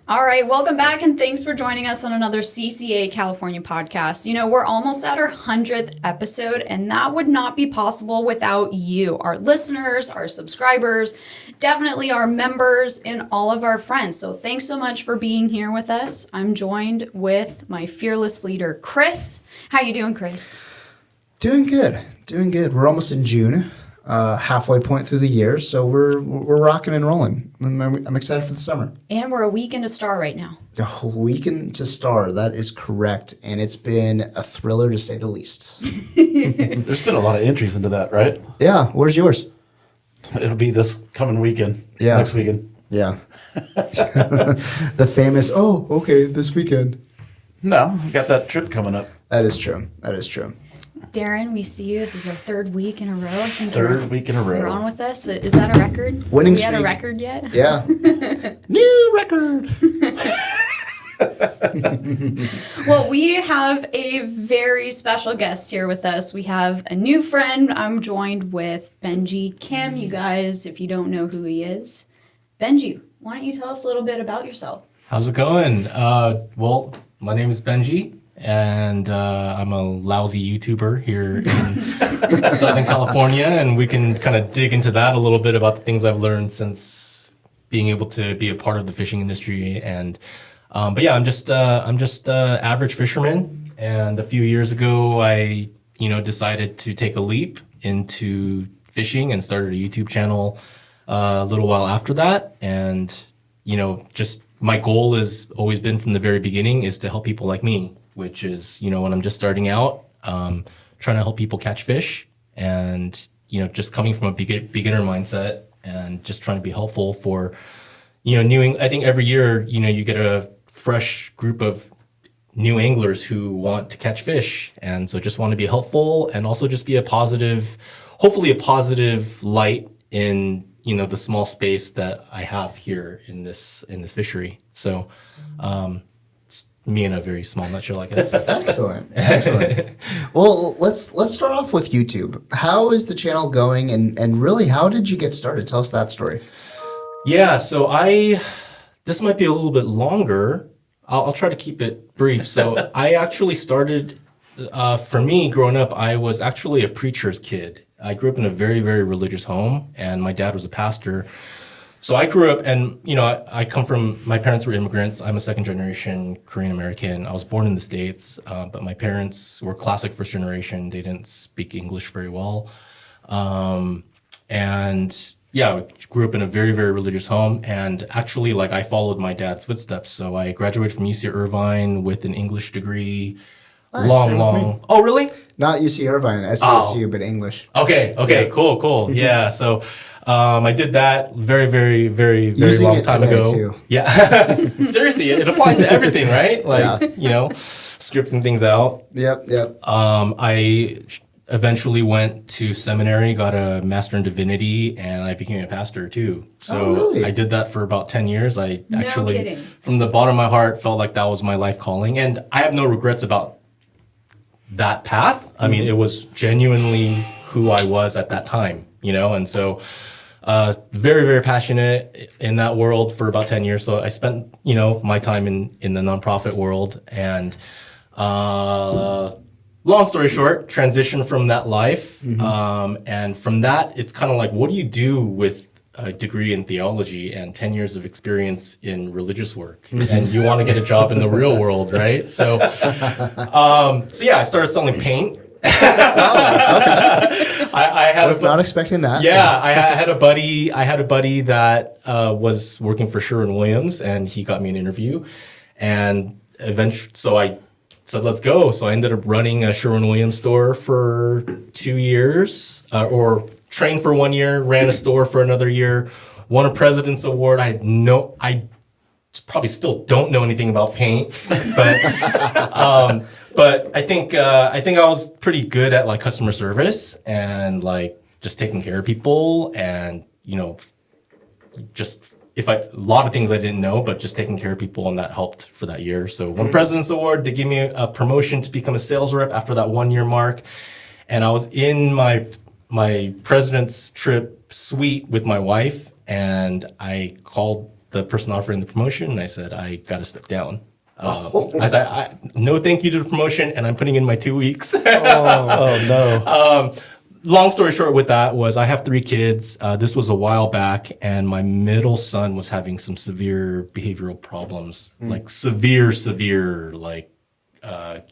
All right, welcome back, and thanks for joining us on another CCA California podcast. You know, we're almost at our 100th episode, and that would not be possible without you, our listeners, our subscribers, definitely our members, and all of our friends. So thanks so much for being here with us. I'm joined with my fearless leader, Chris. How you doing, Chris? Doing good. We're almost in June. Halfway point through the year, so we're rocking and rolling. I'm excited for the summer. And we're a week into Star right now. A week into Star, that is correct, and it's been a thriller to say the least. There's been a lot of entries into that, right? Yeah, where's yours? It'll be this coming weekend. Yeah. Next weekend. Yeah. The famous, this weekend. No, we got that trip coming up. That is true. Darren, we see you. This is our third week in a row. I think Third week in a row. You're on with us. Is that a record? Winning Have we had a streak. record yet? Yeah. New record. Well, we have a very special guest here with us. We have a new friend. I'm joined with Benjie Kim. You guys, if you don't know who he is, Benjie, why don't you tell us a little bit about yourself? How's it going? Well, my name is Benjie, and I'm a lousy YouTuber here in Southern California, and we can kind of dig into that a little bit about the things I've learned since being able to be a part of the fishing industry. And but yeah, I'm just average fisherman. And a few years ago, I decided to take a leap into fishing and started a YouTube channel a little while after that. And just my goal has always been from the very beginning is to help people like me, which is, when I'm just starting out, trying to help people catch fish and, just coming from a beginner mindset and just trying to be helpful for, I think every year, you get a fresh group of new anglers who want to catch fish. And so just want to be helpful and also just be hopefully a positive light in, the small space that I have here in this fishery. So, it's me in a very small nutshell, I guess. Excellent. Well, let's start off with YouTube. How is the channel going, and really, how did you get started? Tell us that story. Yeah, so this might be a little bit longer. I'll try to keep it brief. So I actually started, for me, growing up, I was actually a preacher's kid. I grew up in a very, very religious home, and my dad was a pastor. So I grew up, and, my parents were immigrants. I'm a second generation Korean American. I was born in the States, but my parents were classic first generation. They didn't speak English very well. And yeah, I grew up in a very, very religious home. And actually, I followed my dad's footsteps. So I graduated from UC Irvine with an English degree. Nice, Long. Oh, really? Not UC Irvine, SCSU, but English. Okay, yeah. Cool. Yeah, so I did that very, very, very, very Using long it time today, ago. too. Yeah, seriously, it applies to everything, right? Scripting things out. Yep. I eventually went to seminary, got a master in divinity, and I became a pastor too. So really? I did that for about 10 years. I actually, kidding. from the bottom of my heart, felt like that was my life calling, and I have no regrets about that path. I mean, it was genuinely who I was at that time, and so very, very passionate in that world for about 10 years. So I spent, my time in the nonprofit world, and long story short, transition from that life. And from that, it's kind of like, what do you do with a degree in theology and 10 years of experience in religious work? And you want to get a job in the real world, right? So yeah, I started selling paint. I was not expecting that. Yeah, I had a buddy that was working for Sherwin-Williams, and he got me an interview. And eventually, so I said, let's go. So I ended up running a Sherwin-Williams store for 2 years, or trained for 1 year, ran a store for another year, won a President's Award. I probably still don't know anything about paint, but I think I was pretty good at customer service and just taking care of people, and just a lot of things I didn't know, but just taking care of people, and that helped for that year. So won President's Award. They gave me a promotion to become a sales rep after that 1 year mark, and I was in my President's trip suite with my wife, and I called the person offering the promotion, and I said, I got to step down. I said, no thank you to the promotion, and I'm putting in my 2 weeks. Oh, no. Long story short with that was I have 3 kids. This was a while back, and my middle son was having some severe behavioral problems, like severe, like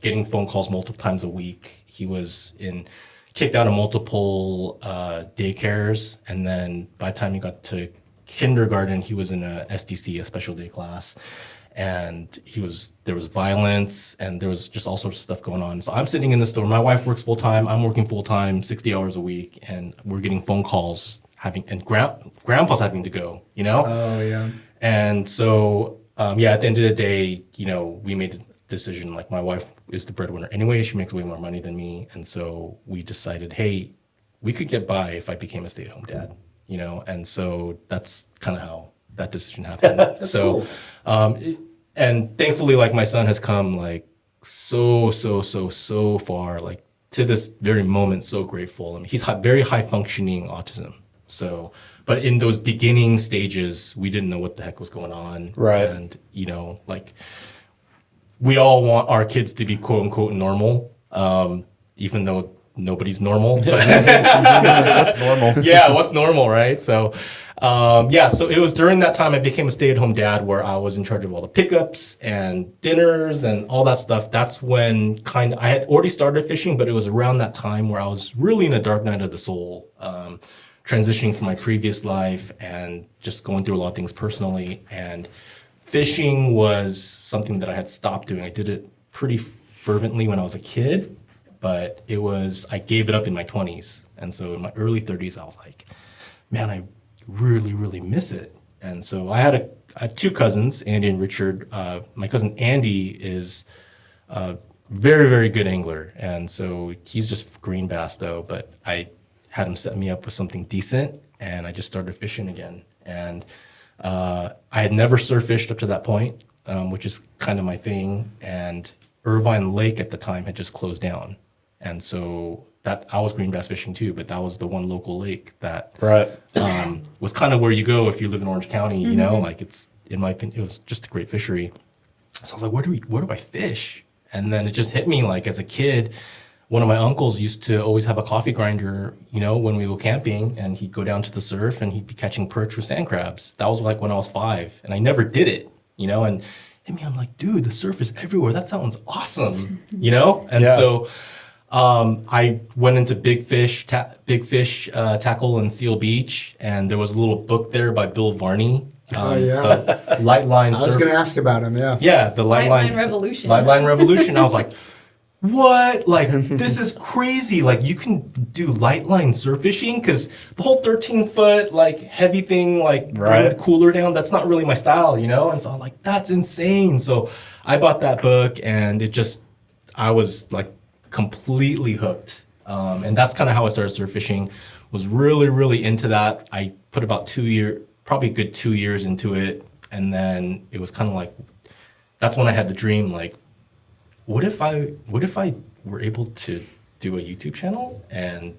getting phone calls multiple times a week. He was kicked out of multiple daycares, and then by the time he got to kindergarten, he was in a SDC, a special day class. And there was violence, and there was just all sorts of stuff going on. So I'm sitting in the store. My wife works full time. I'm working full time, 60 hours a week, and we're getting phone calls and grandpa's having to go, Oh, yeah. And so, at the end of the day, we made a decision, like my wife is the breadwinner anyway. She makes way more money than me. And so we decided, hey, we could get by if I became a stay-at-home dad, And so that's kind of how that decision happened. So, cool. And thankfully, like my son has come like so far, like to this very moment, so grateful. I mean, he's very high functioning autism. So, but in those beginning stages, we didn't know what the heck was going on. Right. And, like we all want our kids to be quote unquote normal, even though nobody's normal. But What's normal? yeah, what's normal, right? So, so it was during that time I became a stay-at-home dad where I was in charge of all the pickups and dinners and all that stuff. That's when I had already started fishing, but it was around that time where I was really in a dark night of the soul, transitioning from my previous life and just going through a lot of things personally. And fishing was something that I had stopped doing. I did it pretty fervently when I was a kid, but I gave it up in my 20s. And so in my early 30s, I was like, man, I really miss it. And so I have 2 cousins, Andy and Richard. My cousin Andy is a very good angler, and so he's just green bass though. But I had him set me up with something decent, and I just started fishing again. And I had never surf fished up to that point, which is kind of my thing. And Irvine Lake at the time had just closed down, and so that I was green bass fishing too, but that was the one local lake that was kind of where you go if you live in Orange County, like it's, in my opinion, it was just a great fishery. So I was like, where do I fish? And then it just hit me, like as a kid, one of my uncles used to always have a coffee grinder, when we go camping, and he'd go down to the surf and he'd be catching perch with sand crabs. That was like when I was 5, and I never did it, and hit me, I'm like, dude, the surf is everywhere. That sounds awesome, And so I went into Big Fish Tackle in Seal Beach, and there was a little book there by Bill Varney. The Light Line I was going to ask about him, yeah. Yeah, the Light Line Revolution. Light Line Revolution. I was like, what? Like, this is crazy. Like, you can do light line surf fishing? Because the whole 13-foot, like, heavy thing, like, bring the cooler down, that's not really my style, And so I'm like, that's insane. So I bought that book, and I was, like, completely hooked. And that's kind of how I started surf fishing. Was really into that. I put about probably a good 2 years into it. And then it was kind of like, that's when I had the dream, like, what if I were able to do a YouTube channel and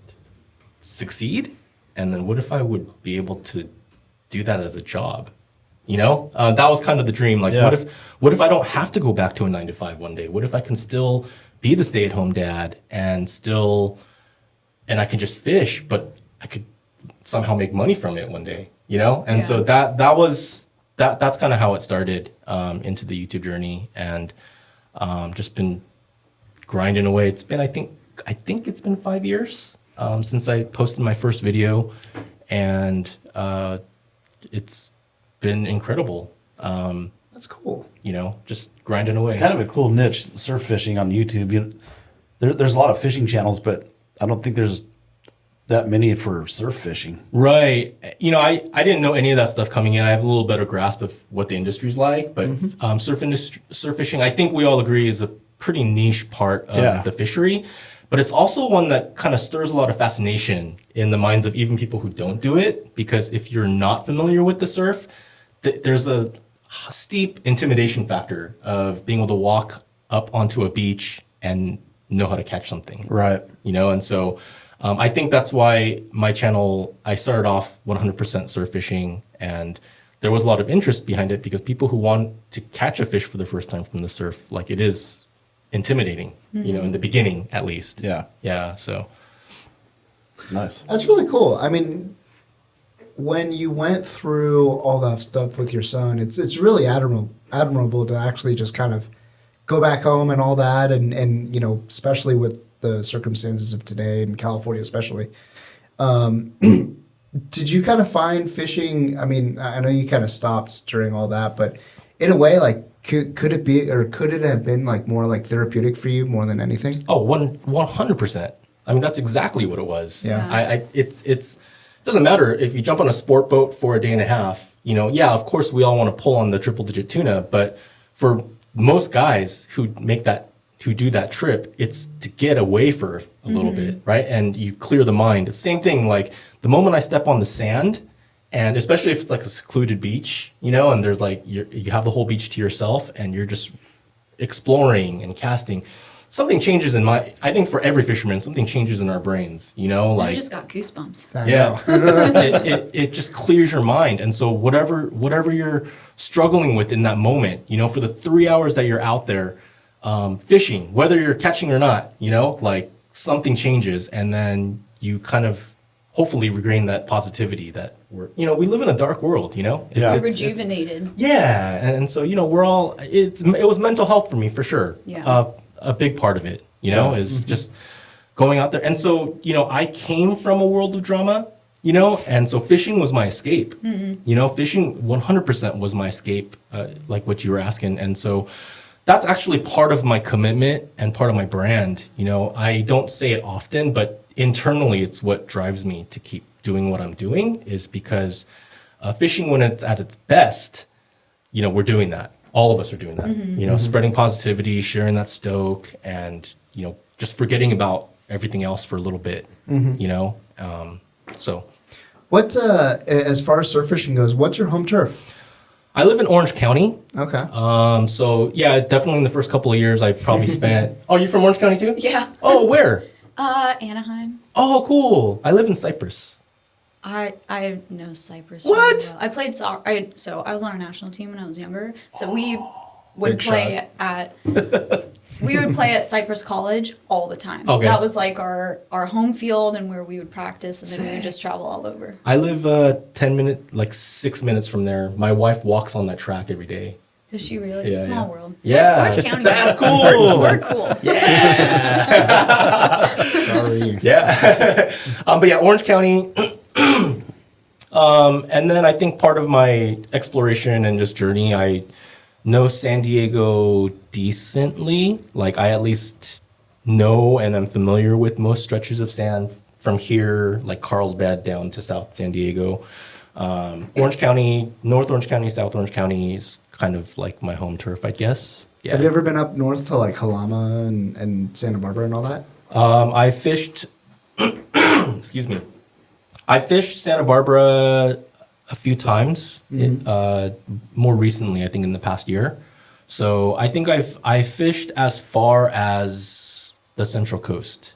succeed? And then what if I would be able to do that as a job? That was kind of the dream. Like, what if I don't have to go back to a 9-to-5 one day? What if I can still be the stay-at-home dad and I can just fish, but I could somehow make money from it one day, And so that's kind of how it started into the YouTube journey, and just been grinding away. It's been, I think it's been 5 years since I posted my first video, and it's been incredible. That's cool. Just grinding away. It's kind of a cool niche, surf fishing on YouTube. There's a lot of fishing channels, but I don't think there's that many for surf fishing. Right. I didn't know any of that stuff coming in. I have a little better grasp of what the industry's like, but surf fishing, I think we all agree, is a pretty niche part of the fishery, but it's also one that kind of stirs a lot of fascination in the minds of even people who don't do it, because if you're not familiar with the surf, there's a steep intimidation factor of being able to walk up onto a beach and know how to catch something. Right. And so I think that's why my channel, I started off 100% surf fishing, and there was a lot of interest behind it because people who want to catch a fish for the first time from the surf, like it is intimidating, in the beginning at least. Yeah. Yeah. So Nice. That's really cool. I mean, when you went through all that stuff with your son, it's really admirable to actually just kind of go back home and all that, and especially with the circumstances of today in California, especially. Did you kind of find fishing? I mean, I know you kind of stopped during all that, but in a way, like, could it be, or could it have been like more like therapeutic for you more than anything? Oh, 100%. I mean, that's exactly what it was. Yeah. It's doesn't matter if you jump on a sport boat for a day and a half. Yeah, of course we all want to pull on the triple digit tuna, but for most guys who do that trip, it's to get away for a little bit, right? And you clear the mind. It's the same thing. Like the moment I step on the sand, and especially if it's like a secluded beach, and there's like you have the whole beach to yourself, and you're just exploring and casting. Something changes I think for every fisherman, something changes in our brains, like. I just got goosebumps. Yeah. it just clears your mind. And so whatever you're struggling with in that moment, for the 3 hours that you're out there fishing, whether you're catching or not, like something changes, and then you kind of hopefully regain that positivity that we live in a dark world, Yeah. It's rejuvenated. Yeah. And so, we're all, it was mental health for me for sure. Yeah. A big part of it, is just going out there. And so, I came from a world of drama, and so fishing was my escape. Fishing 100% was my escape, like what you were asking. And so that's actually part of my commitment and part of my brand. I don't say it often, but internally it's what drives me to keep doing what I'm doing, is because fishing, when it's at its best, we're doing that. All of us are doing that, spreading positivity, sharing that stoke, and, just forgetting about everything else for a little bit, so. What, as far as surf fishing goes, what's your home turf? I live in Orange County. Okay. So yeah, definitely in the first couple of years, I probably spent, oh, you're from Orange County too? Yeah. Oh, where? Anaheim. Oh, cool. I live in Cypress. I know Cyprus. What? Really well. I played soccer. So I was on a national team when I was younger. So we would Big play at Cypress College all the time. Okay. That was like our home field and where we would practice, and then we would just travel all over. I live 6 minutes from there. My wife walks on that track every day. Does she really? Yeah, Small yeah. world. Yeah. Orange County. That's cool. We're cool. Sorry. Yeah. But yeah, Orange County. And then I think part of my exploration and just journey, I know San Diego decently. Like I at least know and I'm familiar with most stretches of sand from here, like Carlsbad down to South San Diego. Orange County, North Orange County, South Orange County is kind of like my home turf, I guess. Yeah. Have you ever been up north to like Halama and Santa Barbara and all that? I fished, excuse me. I fished Santa Barbara a few times, more recently, I think in the past year. So I think I fished as far as the Central Coast.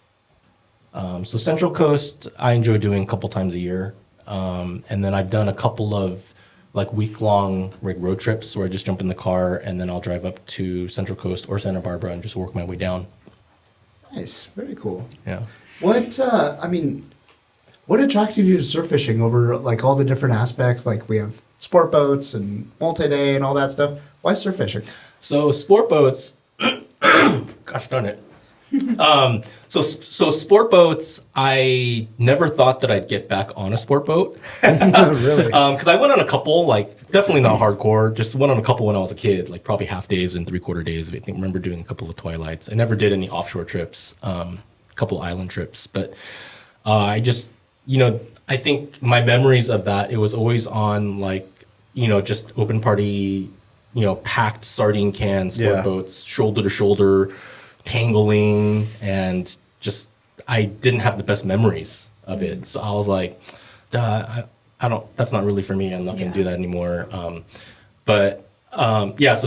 So Central Coast, I enjoy doing a couple times a year. And then I've done a couple of like week-long road trips where I just jump in the car and then I'll drive up to Central Coast or Santa Barbara and just work my way down. Nice. Very cool. Yeah. What attracted you to surf fishing over like all the different aspects? Like we have sport boats and multi-day and all that stuff. Why surf fishing? So sport boats, gosh darn it. So sport boats, I never thought that I'd get back on a sport boat. Really? Because I went on a couple, like definitely not hardcore. Just went on a couple when I was a kid, like probably half days and 3/4 days. I think remember doing a couple of twilights. I never did any offshore trips, a couple island trips, but I just, I think my memories of that, it was always on like, just open party, packed sardine cans, sport boats, shoulder to shoulder, tangling, and just I didn't have the best memories of it. So I was like, I don't, that's not really for me. I'm not going to do that anymore. So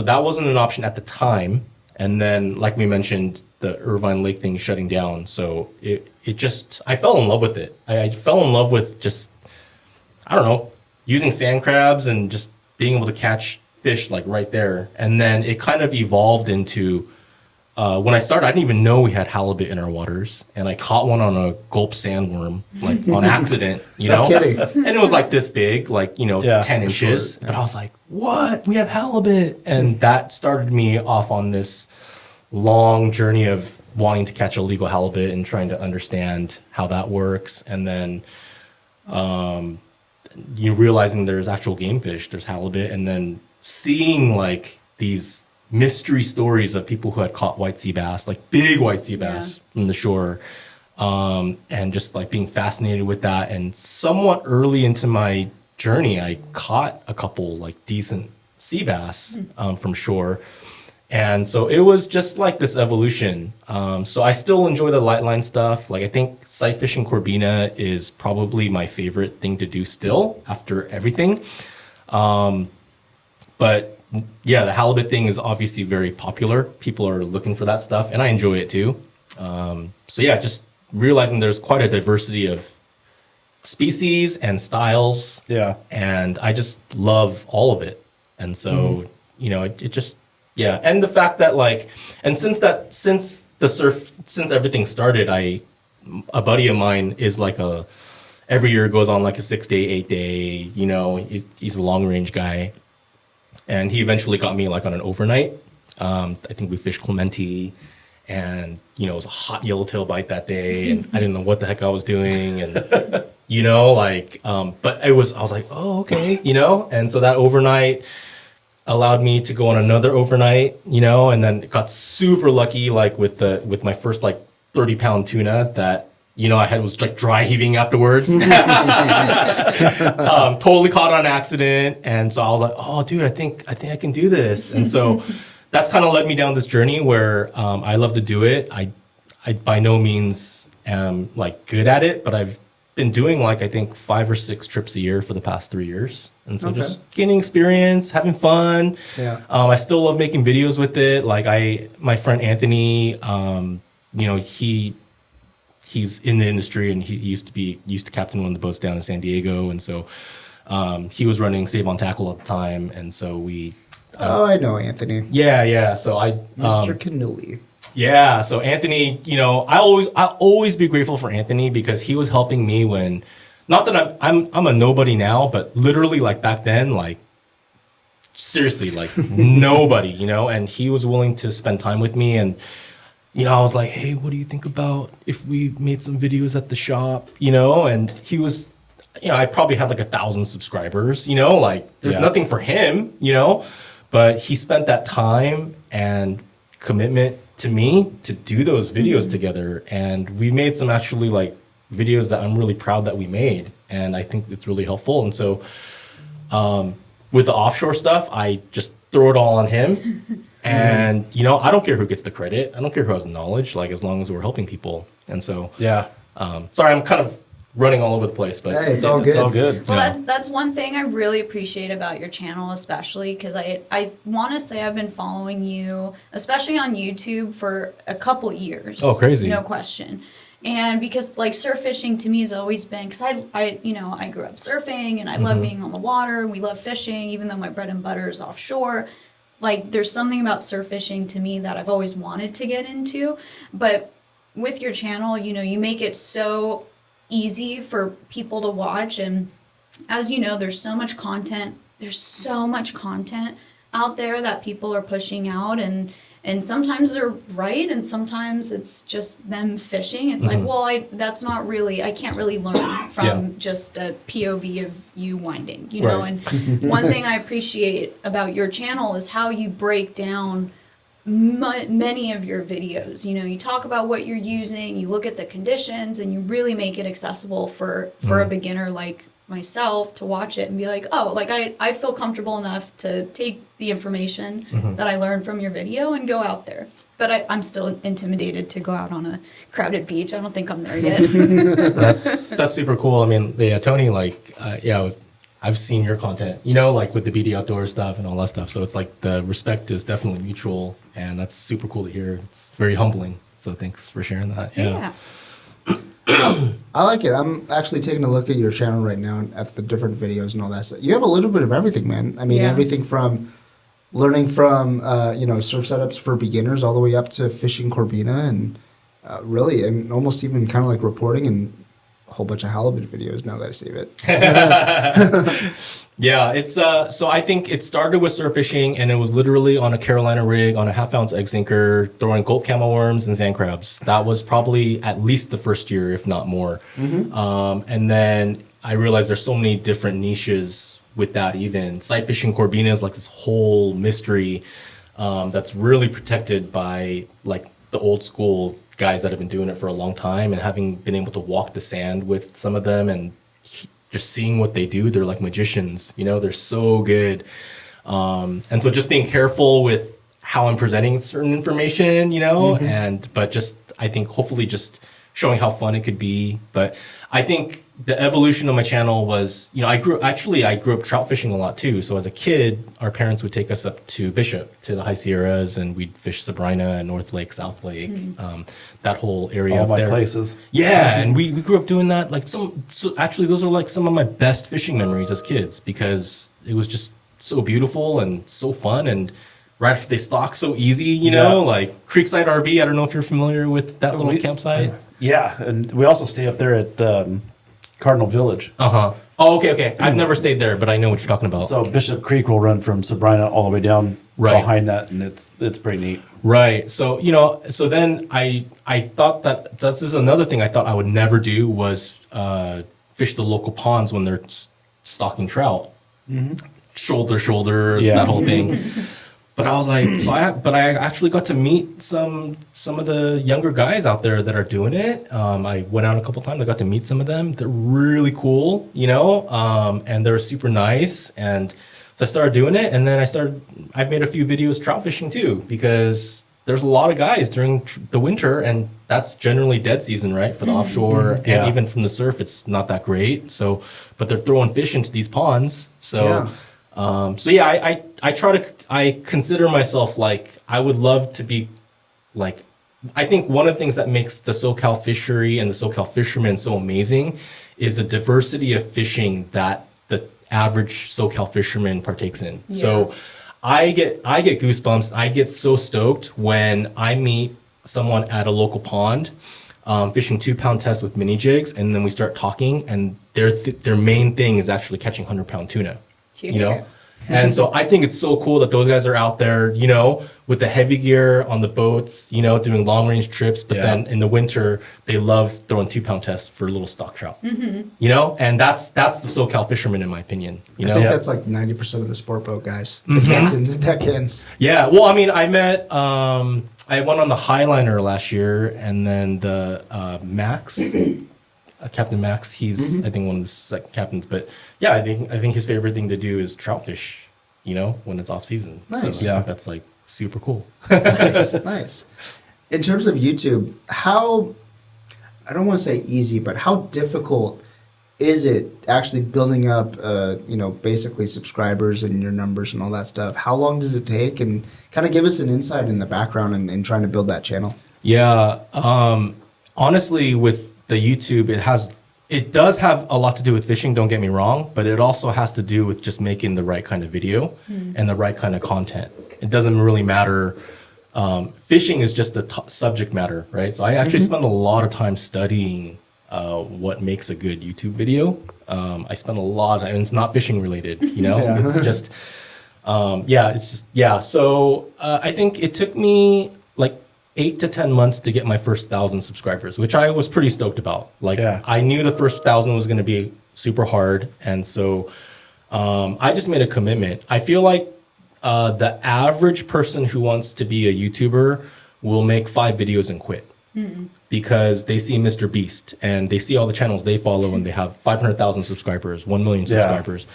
that wasn't an option at the time. And then, like we mentioned, the Irvine Lake thing shutting down. So it just, I fell in love with it. I fell in love with just, I don't know, using sand crabs and just being able to catch fish like right there. And then it kind of evolved into, when I started, I didn't even know we had halibut in our waters. And I caught one on a gulp sandworm, like on accident, you know? kidding. And it was like this big, like, 10 inches. Sure. But I was like, what? We have halibut. And that started me off on this long journey of wanting to catch illegal halibut and trying to understand how that works. And then, realizing there's actual game fish, there's halibut, and then seeing like these mystery stories of people who had caught white sea bass, like big white sea bass from the shore, and just like being fascinated with that. And somewhat early into my journey, I caught a couple like decent sea bass from shore. And so it was just like this evolution. So I still enjoy the light line stuff. Like I think sight fishing Corbina is probably my favorite thing to do still after everything. But yeah, the halibut thing is obviously very popular. People are looking for that stuff, and I enjoy it too. So yeah, just realizing there's quite a diversity of species and styles. Yeah. And I just love all of it. And so, it just, yeah. And the fact that like, and since everything started, a buddy of mine is like every year goes on like a 6-day, 8-day, he's a long range guy. And he eventually got me like on an overnight. I think we fished Clemente, and it was a hot yellowtail bite that day, and I didn't know what the heck I was doing, and but I was like, oh, okay, and so that overnight allowed me to go on another overnight, and then got super lucky like with my first like 30-pound tuna that I was like dry heaving afterwards. Totally caught on accident. And so I was like, oh dude, I think I can do this. And so that's kind of led me down this journey where, I love to do it. I by no means am like good at it, but I've been doing like, I think 5 or 6 trips a year for the past 3 years. And so just gaining experience, having fun. Yeah. I still love making videos with it. Like my friend Anthony, he's in the industry, and he used to captain one of the boats down in San Diego. And so, he was running Save on Tackle at the time. And so I know Anthony. Yeah. So Mr. Cannuli. Yeah. So Anthony, I always be grateful for Anthony because he was helping me when, not that I'm a nobody now, but literally like back then, like seriously, like nobody, and he was willing to spend time with me. And, I was like, hey, what do you think about if we made some videos at the shop, and he was, I probably had like 1,000 subscribers, like there's nothing for him, but he spent that time and commitment to me to do those videos together. And we made some actually like videos that I'm really proud that we made. And I think it's really helpful. And so, with the offshore stuff, I just throw it all on him. And, I don't care who gets the credit. I don't care who has the knowledge, like as long as we're helping people. And so, sorry, I'm kind of running all over the place, but hey, it's all good. It's all good. Well, that's one thing I really appreciate about your channel, especially because I want to say I've been following you, especially on YouTube, for a couple years. Oh, crazy. No question. And because like surf fishing to me has always been, because I grew up surfing and I love being on the water. We love fishing, even though my bread and butter is offshore. Like there's something about surf fishing to me that I've always wanted to get into. But with your channel, you make it so easy for people to watch. And as you know, there's so much content. There's so much content out there that people are pushing out, and sometimes they're right, and sometimes it's just them fishing. It's like, well, that's not really, I can't really learn from just a POV of you winding, know. And one thing I appreciate about your channel is how you break down many of your videos. You talk about what you're using, you look at the conditions, and you really make it accessible for a beginner like myself to watch it and be like, oh, like I feel comfortable enough to take the information that I learned from your video and go out there. But I'm still intimidated to go out on a crowded beach. I don't think I'm there yet. That's super cool. I mean, Tony, like, I've seen your content, like with the BD Outdoor stuff and all that stuff. So it's like the respect is definitely mutual, and that's super cool to hear. It's very humbling. So thanks for sharing that. Yeah. I like it. I'm actually taking a look at your channel right now and at the different videos and all that stuff. You have a little bit of everything, man. I mean, Yeah. everything from learning from, surf setups for beginners all the way up to fishing Corbina and really, and almost even kind of like reporting and a whole bunch of halibut videos now that I save it. Yeah, it's so I think it started with surf fishing, and it was literally on a Carolina rig on a 1/2 ounce egg sinker, throwing gold camo worms and sand crabs. That was probably at least the first year, if not more. And then I realized there's so many different niches with that. Even sight fishing Corbina is like this whole mystery that's really protected by like the old school guys that have been doing it for a long time, and having been able to walk the sand with some of them and just seeing what they do, they're like magicians, they're so good. And so just being careful with how I'm presenting certain information, but just, I think hopefully just showing how fun it could be. But I think the evolution of my channel was, I grew up trout fishing a lot too. So as a kid, our parents would take us up to Bishop, to the High Sierras, and we'd fish Sabrina and North Lake, South Lake, that whole area All up my there. places. Yeah, and we grew up doing that. Like so actually, those are like some of my best fishing memories as kids, because it was just so beautiful and so fun, and right after they stock so easy, like Creekside RV. I don't know if you're familiar with that little campsite. Yeah, and we also stay up there at Cardinal Village. Oh, okay. I've never stayed there, but I know what you're talking about. So Bishop Creek will run from Sabrina all the way down behind that, and it's pretty neat. Right. So, so then I thought that this is another thing I thought I would never do was fish the local ponds when they're stocking trout. Shoulder, that whole thing. But I was like, I actually got to meet some of the younger guys out there that are doing it. I went out a couple times. I got to meet some of them. They're really cool, and they're super nice. And so I started doing it, and then I've made a few videos trout fishing too, because there's a lot of guys during the winter, and that's generally dead season, right? For the offshore, and even from the surf, it's not that great. So, but they're throwing fish into these ponds. So, I consider myself like, I would love to be like, I think one of the things that makes the SoCal fishery and the SoCal fishermen so amazing is the diversity of fishing that the average SoCal fisherman partakes in. Yeah. So I get goosebumps. I get so stoked when I meet someone at a local pond, fishing 2-pound tests with mini jigs, and then we start talking, and their main thing is actually catching 100-pound tuna. And so I think it's so cool that those guys are out there, with the heavy gear on the boats, doing long range trips. But then in the winter, they love throwing 2-pound tests for little stock trout, and that's the SoCal fisherman, in my opinion. I think that's like 90% of the sport boat guys, the captains and deckhands. Yeah. Well, I mean, I met, I went on the Highliner last year, and then the Max. Captain Max, he's I think one of the captains, but I think his favorite thing to do is trout fish, when it's off season. Nice. So that's like super cool. Nice. In terms of YouTube, how, I don't want to say easy, but how difficult is it actually building up, basically subscribers and your numbers and all that stuff? How long does it take? And kind of give us an insight in the background and trying to build that channel. Yeah. Honestly, with the YouTube, it does have a lot to do with fishing, don't get me wrong, but it also has to do with just making the right kind of video and the right kind of content. It doesn't really matter. Fishing is just the subject matter, right? So I actually spend a lot of time studying what makes a good YouTube video. I spend a lot of time, and it's not fishing related, it's just, So I think it took me like 8 to 10 months to get my first 1,000 subscribers, which I was pretty stoked about. I knew the first 1,000 was going to be super hard. And so I just made a commitment. I feel like the average person who wants to be a YouTuber will make 5 videos and quit because they see Mr. Beast and they see all the channels they follow and they have 500,000 subscribers, 1 million subscribers.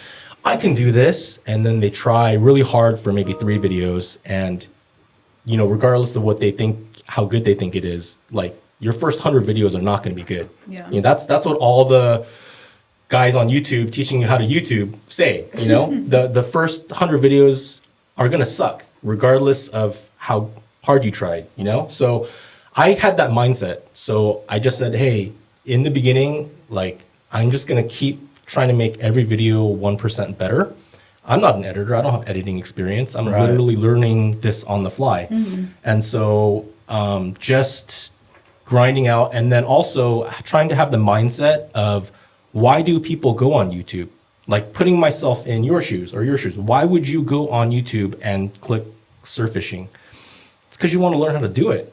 I can do this. And then they try really hard for maybe 3 videos, and regardless of what they think, how good they think it is, like your first 100 videos are not going to be good. Yeah. That's what all the guys on YouTube teaching you how to YouTube say, the first 100 videos are going to suck regardless of how hard you tried, So I had that mindset. So I just said, hey, in the beginning, like, I'm just going to keep trying to make every video 1% better. I'm not an editor. I don't have editing experience. I'm literally learning this on the fly. And so just grinding out, and then also trying to have the mindset of, why do people go on YouTube? Like, putting myself in your shoes or your shoes. Why would you go on YouTube and click surf fishing? It's because you want to learn how to do it.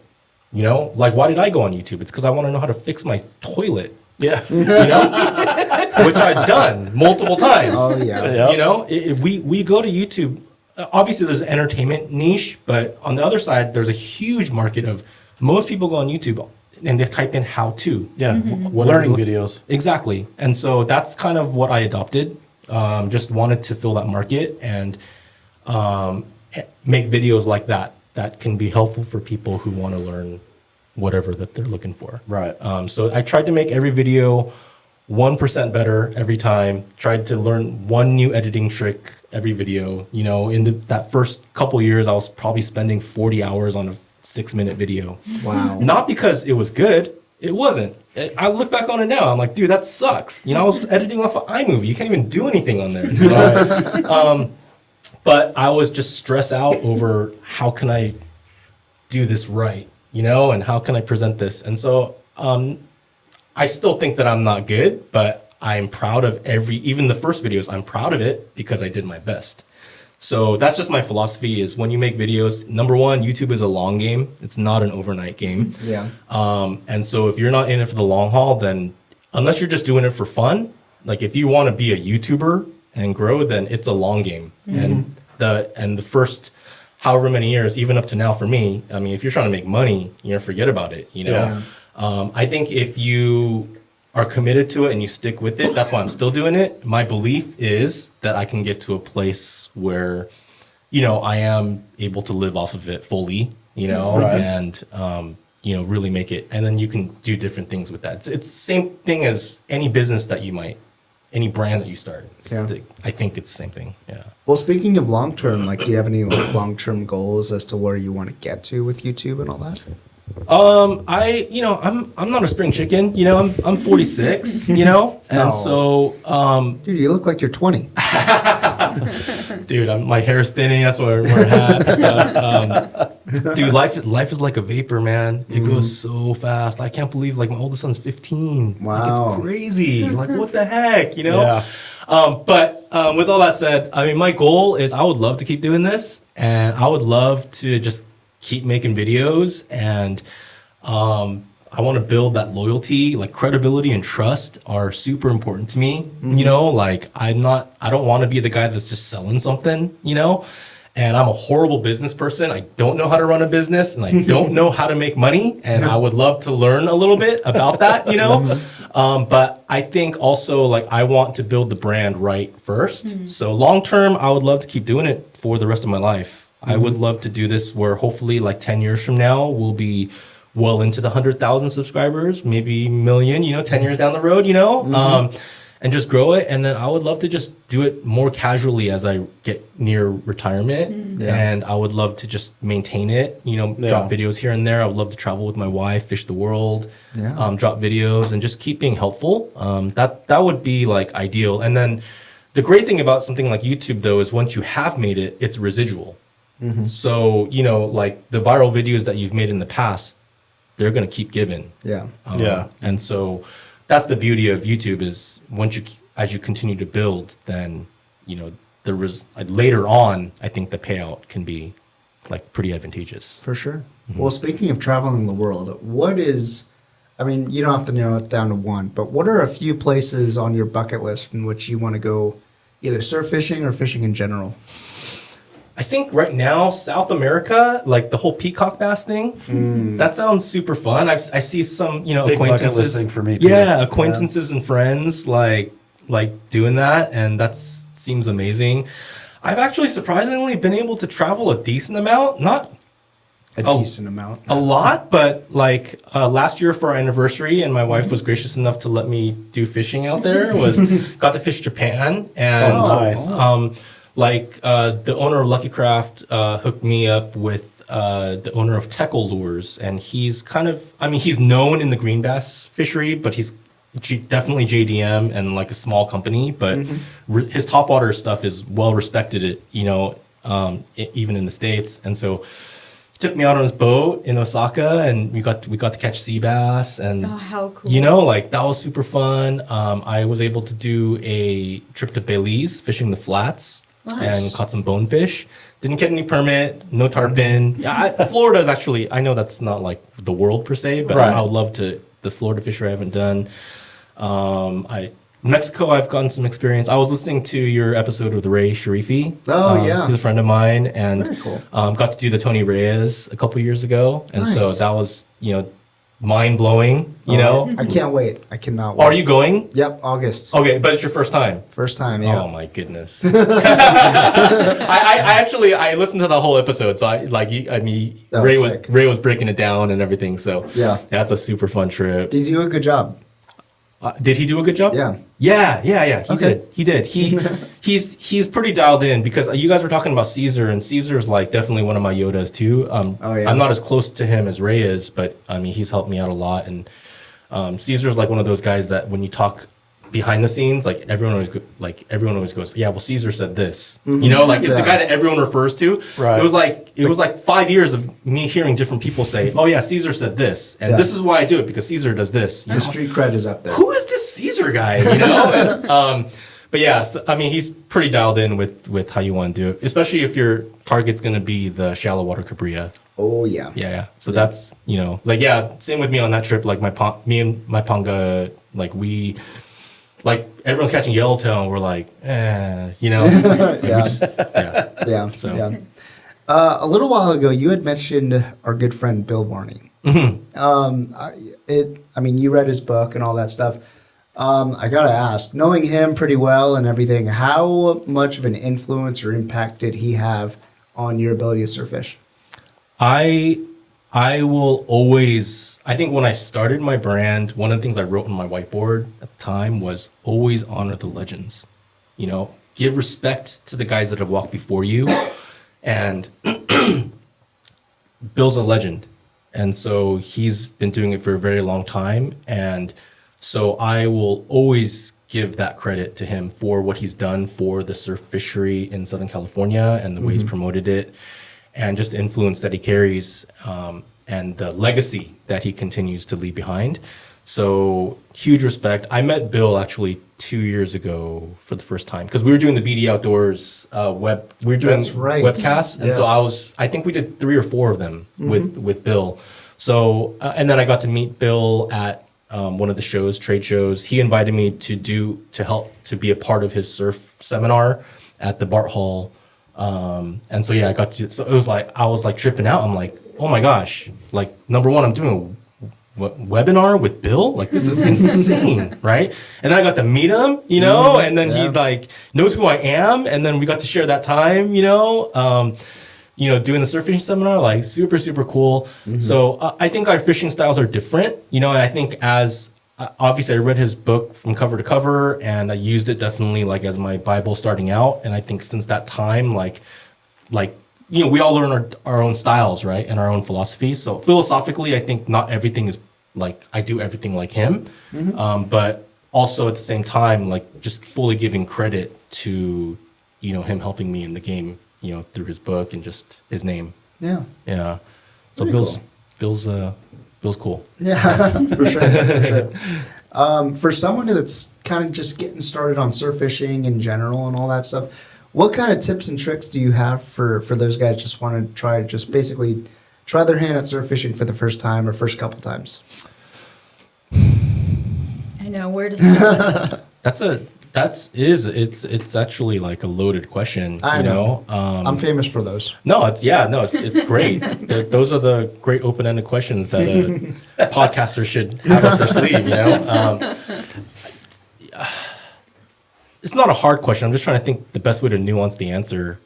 You know, like, why did I go on YouTube? It's because I want to know how to fix my toilet. Yeah. You know, which I've done multiple times. Oh yeah. You know, we go to YouTube. Obviously, there's an entertainment niche, but on the other side, there's a huge market of, most people go on YouTube and they type in how to. Yeah. Learning videos. Exactly. And so that's kind of what I adopted. Just wanted to fill that market and make videos like that can be helpful for people who want to learn whatever that they're looking for. Right. So I tried to make every video 1% better every time. Tried to learn one new editing trick every video. You know, in that first couple years, I was probably spending 40 hours on a 6-minute video. Wow. Not because it was good. It wasn't. I look back on it now. I'm like, dude, that sucks. You know, I was editing off of iMovie. You can't even do anything on there. You know? But I was just stressed out over, how can I do this right? You know, and how can I present this? And so I still think that I'm not good, but I'm proud of even the first videos, I'm proud of it because I did my best. So that's just my philosophy, is when you make videos, number one, YouTube is a long game. It's not an overnight game. Yeah. And so if you're not in it for the long haul, then unless you're just doing it for fun, like if you want to be a YouTuber and grow, then it's a long game. And the first however many years, even up to now for me, I mean, if you're trying to make money, you know, forget about it, you know? Yeah. I think if you are committed to it and you stick with it, that's why I'm still doing it. My belief is that I can get to a place where, you know, I am able to live off of it fully, you know, and, you know, really make it. And then you can do different things with that. It's the same thing as any business that you might, any brand that you start. I think it's the same thing. Yeah. Well, speaking of long term, like, do you have any like long term goals as to where you want to get to with YouTube and all that? I'm not a spring chicken, you know, I'm 46, you know, and so, dude, you look like you're 20. Dude, my hair's thinning. That's why I wear hats. Dude, life is like a vapor, man. It goes so fast. I can't believe, like, my oldest son's 15. Wow. Like, it's crazy. Like, what the heck, you know? Yeah. But with all that said, I mean, my goal is I would love to keep doing this, and I would love to just keep making videos, and I want to build that loyalty. Like, credibility and trust are super important to me. You know, like, I don't want to be the guy that's just selling something, you know, and I'm a horrible business person. I don't know how to run a business, and I don't know how to make money, and I would love to learn a little bit about that, you know. But I think also, like, I want to build the brand right first. So long term, I would love to keep doing it for the rest of my life. I would love to do this where hopefully, like, 10 years from now, we'll be well into the 100,000 subscribers, maybe million, you know, 10 years down the road, you know, and just grow it. And then I would love to just do it more casually as I get near retirement. And I would love to just maintain it, you know, drop videos here and there. I would love to travel with my wife, fish the world, drop videos, and just keep being helpful. That would be, like, ideal. And then the great thing about something like YouTube, though, is once you have made it, it's residual. So, you know, like, the viral videos that you've made in the past, they're going to keep giving. And so that's the beauty of YouTube, is as you continue to build, then, you know, later on, I think the payout can be, like, pretty advantageous. For sure. Well, speaking of traveling the world, I mean, you don't have to narrow it down to one, but what are a few places on your bucket list in which you want to go, either surf fishing or fishing in general? I think right now, South America, like the whole peacock bass thing, that sounds super fun. I see some, you know, big acquaintances. bucket list thing for me too. Yeah, acquaintances and friends like doing that, and that seems amazing. I've actually surprisingly been able to travel a decent amount, not decent amount, a lot, but like last year for our anniversary, and my wife was gracious enough to let me do fishing out there. Got to fish Japan, and nice. Like, the owner of Lucky Craft hooked me up with the owner of Teckle Lures, and he's kind of, I mean, he's known in the green bass fishery, but he's definitely JDM and like a small company, but his topwater stuff is well respected, even in the States. And so he took me out on his boat in Osaka, and we got to catch sea bass, and how cool. like that was super fun. I was able to do a trip to Belize, fishing the flats, and caught some bonefish. Didn't get any permit, no tarpon. Florida is actually, I know that's not like the world per se, but I would love to. The Florida fishery I haven't done. Mexico, I've gotten some experience. I was listening to your episode with Ray Sharifi. Oh, yeah. He's a friend of mine, and Very cool. Got to do the Tony Reyes a couple years ago, and so Nice. that was mind blowing. I can't wait. I cannot wait. Are you going? Yep, August. Okay, but it's your first time. First time, yeah. Oh my goodness! I actually listened to the whole episode, so was sick. Ray was breaking it down and everything. So Yeah. that's a super fun trip. Did you do a good job? Did he do a good job? Yeah. Yeah. Okay. He did. He's pretty dialed in, because you guys were talking about Caesar, and Caesar's like definitely one of my Yodas too. yeah. I'm not as close to him as Ray is, but I mean he's helped me out a lot. And Caesar's like one of those guys that when you talk behind the scenes, like everyone always goes, yeah, well Caesar said this. It's the guy that everyone refers to. Right. It was like 5 years of me hearing different people say, oh yeah, Caesar said this, and this is why I do it, because Caesar does this. The street cred is up there. Who is this Caesar guy? But yeah, so, I mean, he's pretty dialed in with how you want to do it, especially if your target's going to be the shallow water Cabria. Oh, yeah. Yeah. So that's, same with me on that trip. Like me and my panga, everyone's catching yellowtail, and we're like, Yeah. So. Yeah. A little while ago, you had mentioned our good friend Bill Varney. You read his book and all that stuff. I gotta ask, knowing him pretty well and everything, how much of an influence or impact did he have on your ability to surf fish? I will always, I think when I started my brand, one of the things I wrote on my whiteboard at the time was always honor the legends. Give respect to the guys that have walked before you. And Bill's a legend. And so he's been doing it for a very long time. And so I will always give that credit to him for what he's done for the surf fishery in Southern California and the way he's promoted it, and just the influence that he carries, and the legacy that he continues to leave behind. So huge respect. I met Bill actually 2 years ago for the first time, because we were doing the BD Outdoors we were doing That's right. webcasts, and Yes. so I think we did 3 or 4 of them with Bill. So and then I got to meet Bill at one of the trade shows. He invited me to be a part of his surf seminar at the Bart Hall. And so yeah, so it was like, I was like tripping out. I'm like, oh my gosh, like number one, I'm doing a webinar with Bill. Like this is insane, right? And then I got to meet him, and then he like knows who I am. And then we got to share that time, doing the surf fishing seminar, like super, super cool. So I think our fishing styles are different, and I think obviously I read his book from cover to cover, and I used it definitely like as my Bible starting out. And I think since that time, we all learn our own styles, right? And our own philosophies. So philosophically, I think not everything is like, I do everything like him. But also at the same time, like just fully giving credit to, him helping me in the game, through his book and just his name. Yeah. Yeah. So Pretty Bill's cool. Yeah, for sure. For someone that's kind of just getting started on surf fishing in general and all that stuff, what kind of tips and tricks do you have for those guys just want to try their hand at surf fishing for the first time or first couple times? I know where to start. It's actually like a loaded question. I know. I'm famous for those. It's great. Those are the great open-ended questions that a podcaster should have up their sleeve. It's not a hard question. I'm just trying to think the best way to nuance the answer.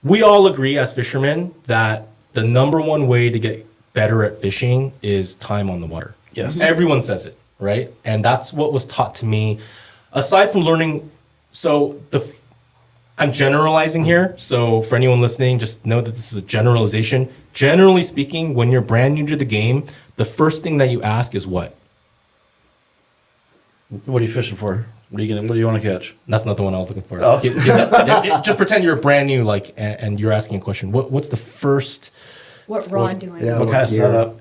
We all agree as fishermen that the number one way to get better at fishing is time on the water. Yes. Everyone says it, right? And that's what was taught to me. Aside from learning, I'm generalizing here. So for anyone listening, just know that this is a generalization. Generally speaking, when you're brand new to the game, the first thing that you ask is what? What are you fishing for? What do you want to catch? That's not the one I was looking for. Oh. Just pretend you're brand new, like, and you're asking a question. What's the first? What rod do I yeah. need? What kind of gear? setup?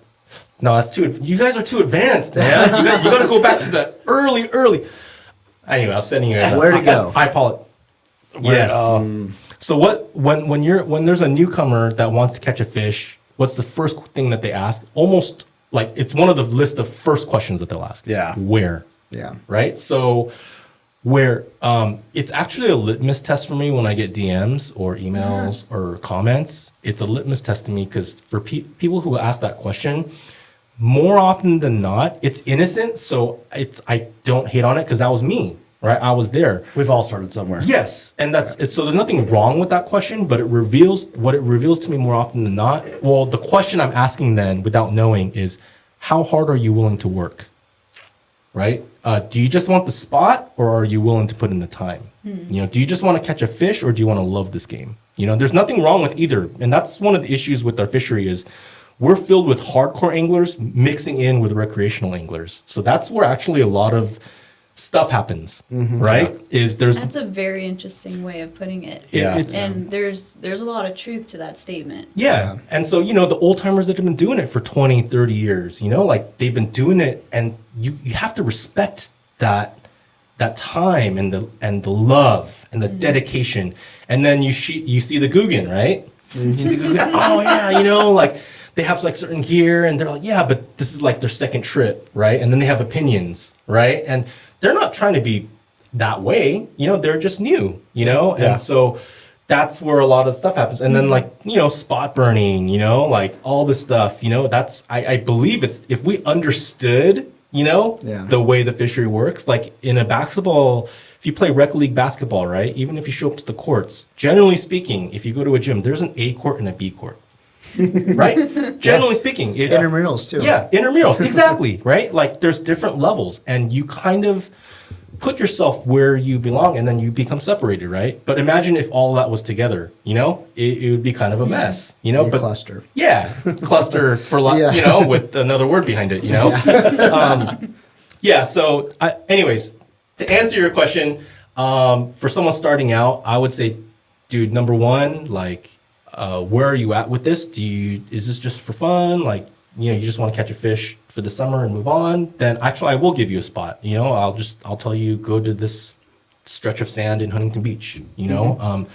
No, that's too. You guys are too advanced, man. You got to go back to the early. Anyway, I was sending you guys Where to go? I apologize. Yes. So when there's a newcomer that wants to catch a fish, what's the first thing that they ask? Almost like it's one of the list of first questions that they'll ask. Yeah. Where? Yeah. Right. So where it's actually a litmus test for me when I get DMs or emails or comments. It's a litmus test to me because for people who ask that question, more often than not, it's innocent. So I don't hate on it because that was me, right? I was there. We've all started somewhere. Yes, and so there's nothing wrong with that question, but it reveals to me more often than not. Well, the question I'm asking then, without knowing, is how hard are you willing to work? Right? Do you just want the spot, or are you willing to put in the time? Do you just want to catch a fish, or do you want to love this game? There's nothing wrong with either, and that's one of the issues with our fishery is we're filled with hardcore anglers mixing in with recreational anglers. So that's where actually a lot of stuff happens, right? That's a very interesting way of putting it. And there's a lot of truth to that statement. Yeah. And so, the old timers that have been doing it for 20, 30 years, like they've been doing it, and you have to respect that time and the love and the dedication. And then you see the Guggen, right? You see the Guggen, oh yeah, like they have like certain gear and they're like, yeah, but this is like their second trip, right? And then they have opinions, right? And they're not trying to be that way, they're just new, and so that's where a lot of stuff happens. And then like, spot burning, like all this stuff, that's, I believe it's, if we understood, the way the fishery works, like in a basketball, if you play rec league basketball, right? Even if you show up to the courts, generally speaking, if you go to a gym, there's an A court and a B court. Right? Generally speaking. Intramurals too. Yeah, intramurals. Exactly. Right? Like there's different levels and you kind of put yourself where you belong and then you become separated, right? But imagine if all that was together, it would be kind of a mess, But cluster. Yeah. Cluster for, with another word behind it, So anyways, to answer your question, for someone starting out, I would say, dude, number one, like, where are you at with this? Is this just for fun? Like, you just want to catch a fish for the summer and move on? Then actually I will give you a spot. I'll tell you, go to this stretch of sand in Huntington Beach, I'll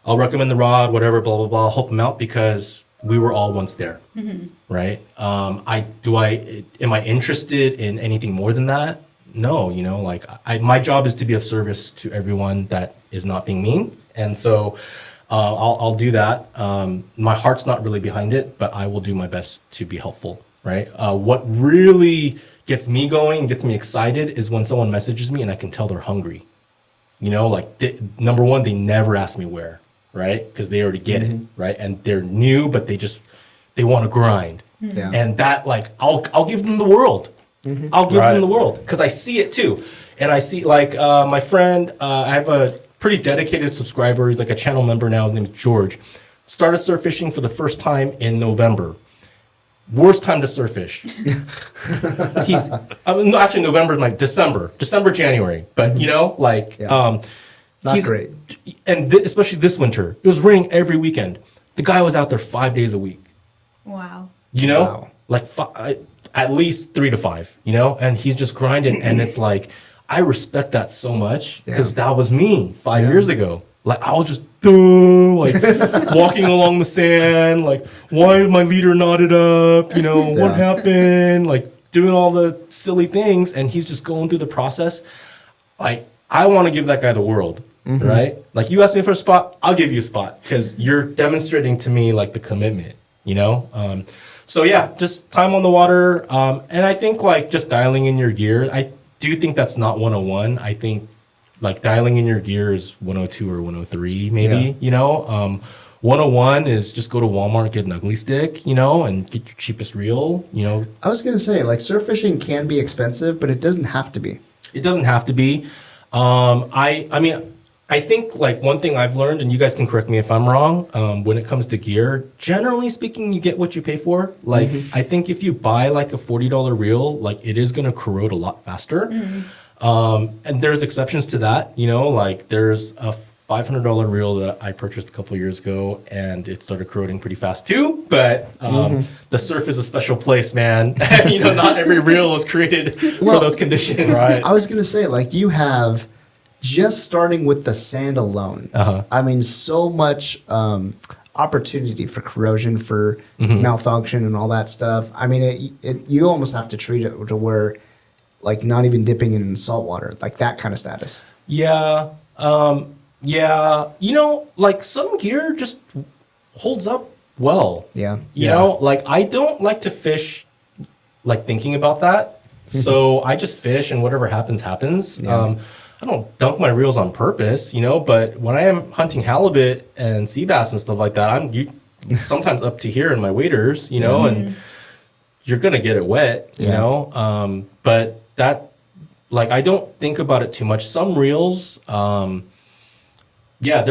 recommend the rod, whatever, blah, blah, blah. I'll help them out because we were all once there. Right? Am I interested in anything more than that? No, my job is to be of service to everyone that is not being mean. And so, I'll do that. My heart's not really behind it, but I will do my best to be helpful, right? What really gets me going, gets me excited is when someone messages me and I can tell they're hungry. Number one, they never ask me where, right? Because they already get it, right? And they're new, but they want to grind. Yeah. And that, like, I'll give them the world. I'll give them the world because I see it too. And I see, like, my friend, I have a pretty dedicated subscriber. He's like a channel member now. His name is George. Started surf fishing for the first time in November. Worst time to surf fish. Actually, November is like December, January. But not great. And especially this winter, it was raining every weekend. The guy was out there 5 days a week. Wow. Like at least 3 to 5. And he's just grinding, and it's like. I respect that so much because that was me 5 years ago. Like I was just walking along the sand, like why is my leader knotted up? What happened? Like doing all the silly things, and he's just going through the process. Like I want to give that guy the world, right? Like you asked me for a spot, I'll give you a spot because you're demonstrating to me like the commitment, So yeah, just time on the water, and I think like just dialing in your gear. I do think that's not 101. I think like dialing in your gear is 102 or 103 maybe, 101 is just go to Walmart, get an ugly stick, and get your cheapest reel, I was going to say, like, surf fishing can be expensive, but it doesn't have to be. It doesn't have to be. I think like one thing I've learned, and you guys can correct me if I'm wrong, when it comes to gear, generally speaking, you get what you pay for. Like, I think if you buy like a $40 reel, like it is going to corrode a lot faster. And there's exceptions to that, you know, like there's a $500 reel that I purchased a couple of years ago, and it started corroding pretty fast too. But the surf is a special place, man. You know, not every reel is created for those conditions. Right. I was going to say, like, you have just starting with the sand alone. I mean, so much opportunity for corrosion, for malfunction, and all that stuff. I mean, you almost have to treat it to where, like, not even dipping in salt water, like that kind of status. Yeah. Yeah. You know, like some gear just holds up well. Yeah. You know, like I don't like to fish like thinking about that. So I just fish and whatever happens, happens. Yeah. I don't dunk my reels on purpose, you know, but when I am hunting halibut and sea bass and stuff like that, I'm sometimes up to here in my waders, you know, and you're going to get it wet, you know. But that, like, I don't think about it too much. Some reels, there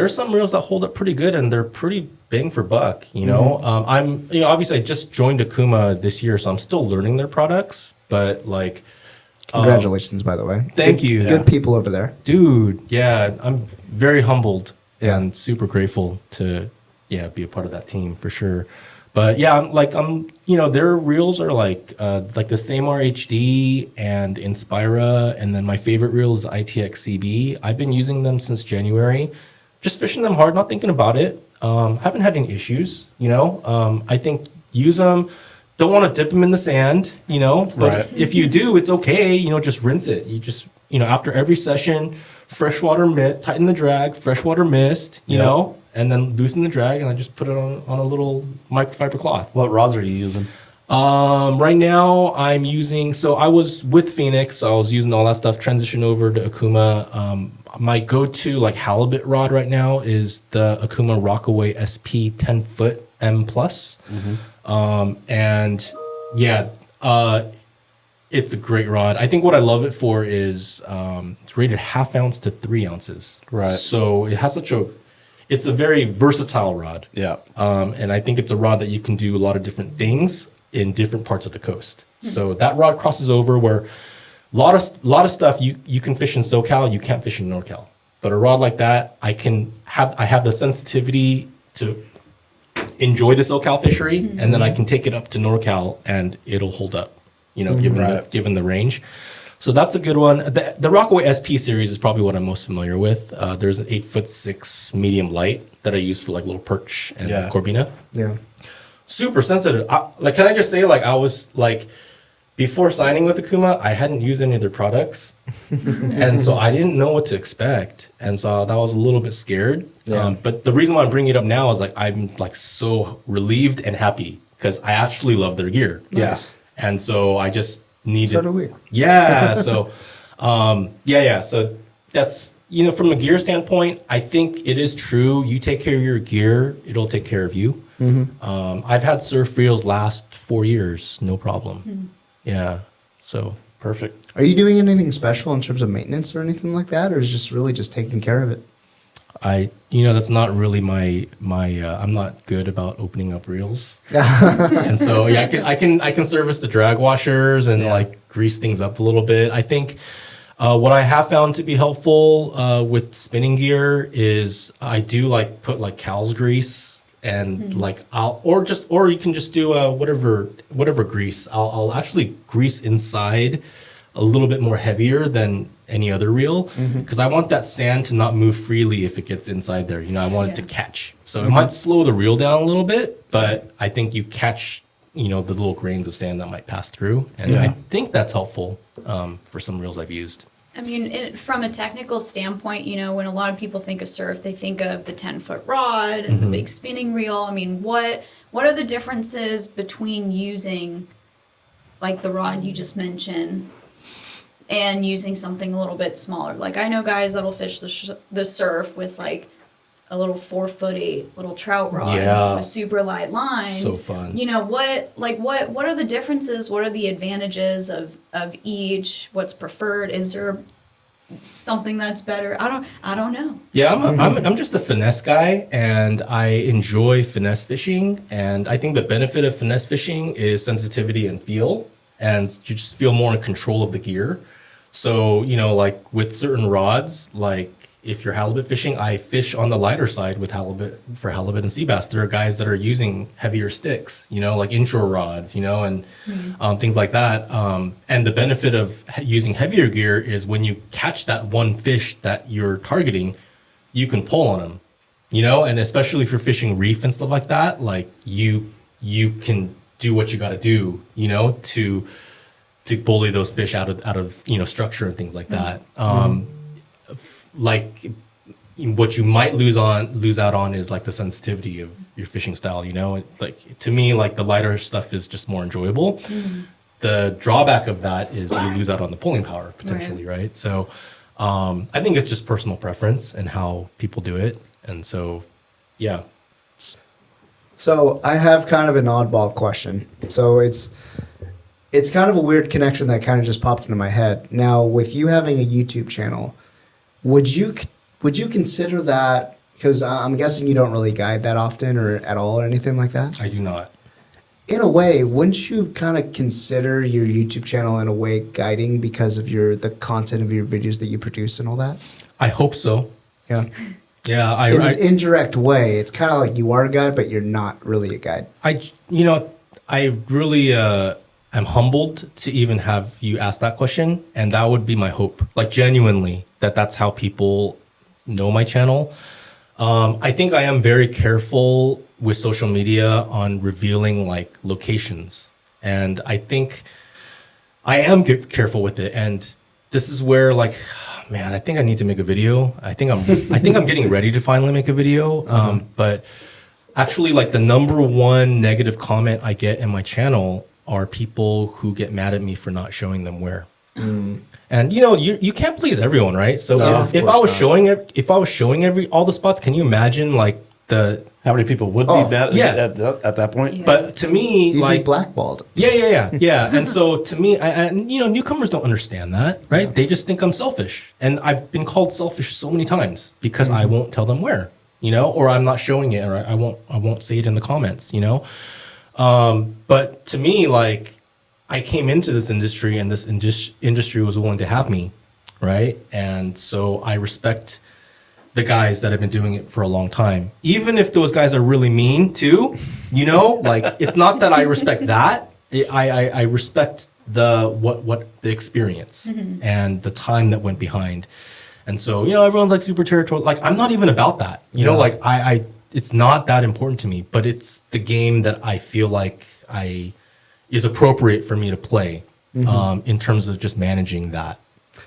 are some reels that hold up pretty good and they're pretty bang for buck, you know. You know, obviously I just joined Akuma this year, so I'm still learning their products, but like, Congratulations, by the way. Thank you. Good people over there. Dude, yeah, I'm very humbled and super grateful to be a part of that team for sure. But yeah, I'm you know, their reels are like the same RHD and Inspira, and then my favorite reel is the ITX CB. I've been using them since January, just fishing them hard, not thinking about it. Haven't had any issues, you know. I think use them. Don't want to dip them in the sand, you know, but if you do, it's okay. You know, just rinse it. You just, you know, after every session, freshwater mitt, tighten the drag, freshwater mist, you know, and then loosen the drag, and I just put it on a little microfiber cloth. What rods are you using? Right now I'm using, so I was with Phoenix, so I was using all that stuff, transitioned over to Akuma. My go-to like halibut rod right now is the Akuma Rockaway SP 10 foot M plus. It's a great rod. I think what I love it for is it's rated 1/2 ounce to 3 ounces. Right. So it has it's a very versatile rod. Yeah. And I think it's a rod that you can do a lot of different things in different parts of the coast. So that rod crosses over where a lot of stuff you can fish in SoCal, you can't fish in NorCal. But a rod like that, I have the sensitivity to enjoy the SoCal fishery, and then I can take it up to NorCal and it'll hold up, you know, given the range. So that's a good one. The Rockaway SP series is probably what I'm most familiar with. There's an 8'6" medium light that I use for like little perch and corbina. Yeah. Super sensitive. Like, can I just say, like, I was like, before signing with Akuma, I hadn't used any of their products, and so I didn't know what to expect, and so that was a little bit scared. But the reason why I'm bringing it up now is like I'm like so relieved and happy because I actually love their gear. Yes. And so I just needed. So do we. Yeah. So, So that's, you know, from a gear standpoint, I think it is true. You take care of your gear, it'll take care of you. I've had surf reels last 4 years, no problem. Yeah. So perfect. Are you doing anything special in terms of maintenance or anything like that, or is just really just taking care of it? That's not really my I'm not good about opening up reels. And so I can service the drag washers and like grease things up a little bit. I think what I have found to be helpful with spinning gear is I do like put like cow's grease and like or you can just do whatever grease. I'll actually grease inside a little bit more heavier than any other reel because I want that sand to not move freely if it gets inside there. You know, I want it to catch. So it might slow the reel down a little bit, but I think you catch, you know, the little grains of sand that might pass through. And I think that's helpful for some reels I've used. I mean, from a technical standpoint, you know, when a lot of people think of surf, they think of the 10-foot rod and the big spinning reel. I mean, what are the differences between using, like, the rod you just mentioned and using something a little bit smaller? Like, I know guys that'll fish the surf with, like, a little 4'8" little trout rod with super light line. So fun. You know, what are the differences? What are the advantages of each? What's preferred? Is there something that's better? I don't know. Yeah, I'm just a finesse guy, and I enjoy finesse fishing. And I think the benefit of finesse fishing is sensitivity and feel, and you just feel more in control of the gear. So, like with certain rods, like if you're halibut fishing, I fish on the lighter side with halibut and sea bass. There are guys that are using heavier sticks, like inshore rods, and things like that. And the benefit of using heavier gear is when you catch that one fish that you're targeting, you can pull on them, and especially if you're fishing reef and stuff like that, like you can do what you got to do, to bully those fish out of structure and things like that. Like what you might lose out on is like the sensitivity of your fishing style. Like to me, like the lighter stuff is just more enjoyable. The drawback of that is you lose out on the pulling power potentially, right? So I think it's just personal preference and how people do it, and so yeah. So I have kind of an oddball question. So it's kind of a weird connection that kind of just popped into my head. Now, with you having a YouTube channel, would you consider that, because I'm guessing you don't really guide that often or at all or anything like that? I do not. In a way, wouldn't you kind of consider your YouTube channel in a way guiding because of the content of your videos that you produce and all that? I hope so. Yeah. Yeah, in an indirect way, it's kind of like you are a guide, but you're not really a guide. I really am humbled to even have you ask that question, and that would be my hope. Like genuinely, that's how people know my channel. I think I am very careful with social media on revealing like locations, and I think I am careful with it. And this is where like, man, I think I need to make a video. I think I'm getting ready to finally make a video. But actually, like the number one negative comment I get in my channel are people who get mad at me for not showing them where. And you can't please everyone, right? So if I was showing all the spots, can you imagine like how many people would be mad at that point? Yeah. But to me, You'd like be blackballed. Yeah. And so to me, newcomers don't understand that, right? Yeah. They just think I'm selfish, and I've been called selfish so many times because I won't tell them where, or I'm not showing it, or I won't say it in the comments, But to me, like I came into this industry, and this industry was willing to have me, right? And so I respect the guys that have been doing it for a long time, even if those guys are really mean too, like it's not that I respect that. I respect what the experience and the time that went behind. And so, everyone's like super territorial. Like I'm not even about that, like I it's not that important to me, but it's the game that I feel like is appropriate for me to play, in terms of just managing that,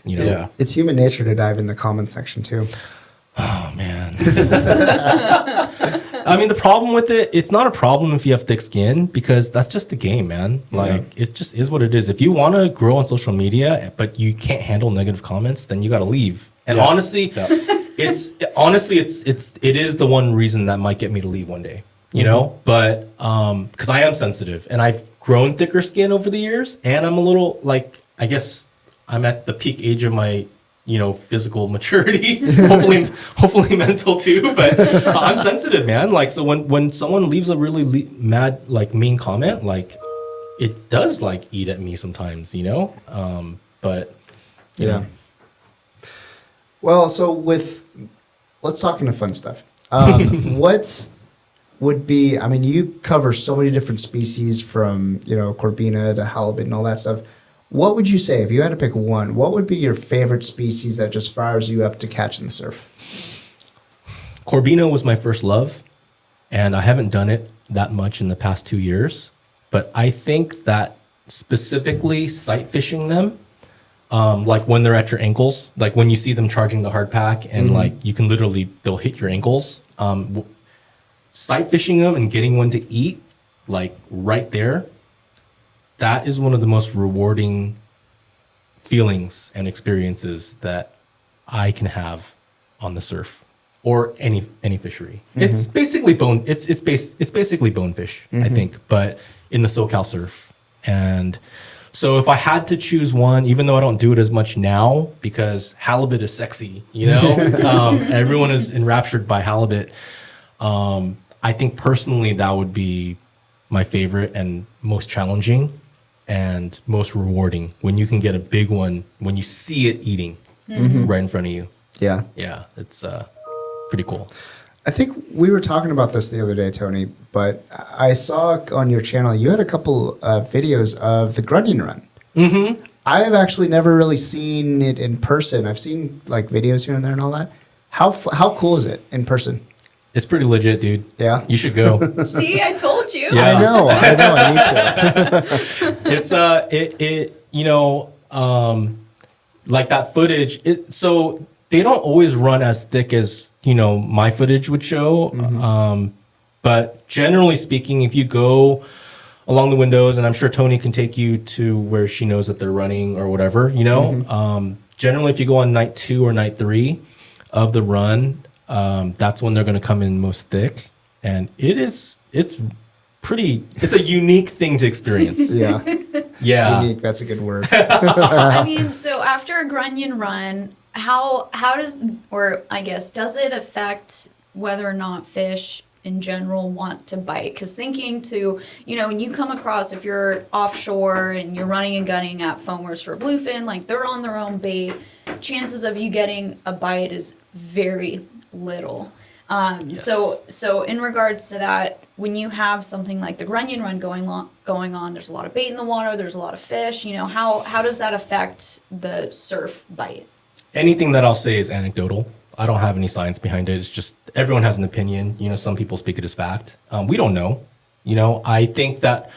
Yeah. It's human nature to dive in the comment section too. Oh man. I mean, the problem with it's not a problem if you have thick skin, because that's just the game, man. Like it just is what it is. If you want to grow on social media, but you can't handle negative comments, then you got to leave. And honestly, it is the one reason that might get me to leave one day, but, cause I am sensitive and I've grown thicker skin over the years, and I'm a little like, I guess I'm at the peak age of my, physical maturity, hopefully mental too, but I'm sensitive, man. Like, so when someone leaves a really mad, like mean comment, like it does like eat at me sometimes, but yeah. Well, so let's talk into fun stuff. What would be, I mean, you cover so many different species from, Corbina to halibut and all that stuff. What would you say, if you had to pick one, what would be your favorite species that just fires you up to catch in the surf? Corbina was my first love, and I haven't done it that much in the past 2 years. But I think that specifically sight fishing them, like when they're at your ankles, like when you see them charging the hard pack and like you can they'll hit your ankles. Sight fishing them and getting one to eat, like right there, that is one of the most rewarding feelings and experiences that I can have on the surf or any fishery. It's basically it's basically bonefish, I think, but in the SoCal surf. And so if I had to choose one, even though I don't do it as much now because halibut is sexy, everyone is enraptured by halibut. I think personally that would be my favorite and most challenging. and most rewarding when you can get a big one when you see it eating right in front of you. Yeah. Yeah, it's pretty cool. I think we were talking about this the other day, Tony, but I saw on your channel you had a couple videos of the grunion run. Mm-hmm. I have actually never really seen it in person. I've seen like videos here and there and all that. How cool is it in person? It's pretty legit, dude. Yeah, you should go. See, I told you. Yeah. I know. I need to. It's like that footage. So they don't always run as thick as my footage would show. But generally speaking, if you go along the windows, and I'm sure Tony can take you to where she knows that they're running or whatever, generally if you go on night 2 or night 3 of the run, that's when they're going to come in most thick. And it's a unique thing to experience. Yeah. Yeah. Unique, that's a good word. I mean, so after a grunion run, how does it affect whether or not fish in general want to bite? Because thinking to, when you come across, if you're offshore and you're running and gunning at foamers for bluefin, like they're on their own bait, chances of you getting a bite is very little. Yes. So in regards to that, when you have something like the grunion run going on, there's a lot of bait in the water, there's a lot of fish, how does that affect the surf bite? Anything that I'll say is anecdotal. I don't have any science behind it. It's just everyone has an opinion. Some people speak it as fact. We don't know. I think that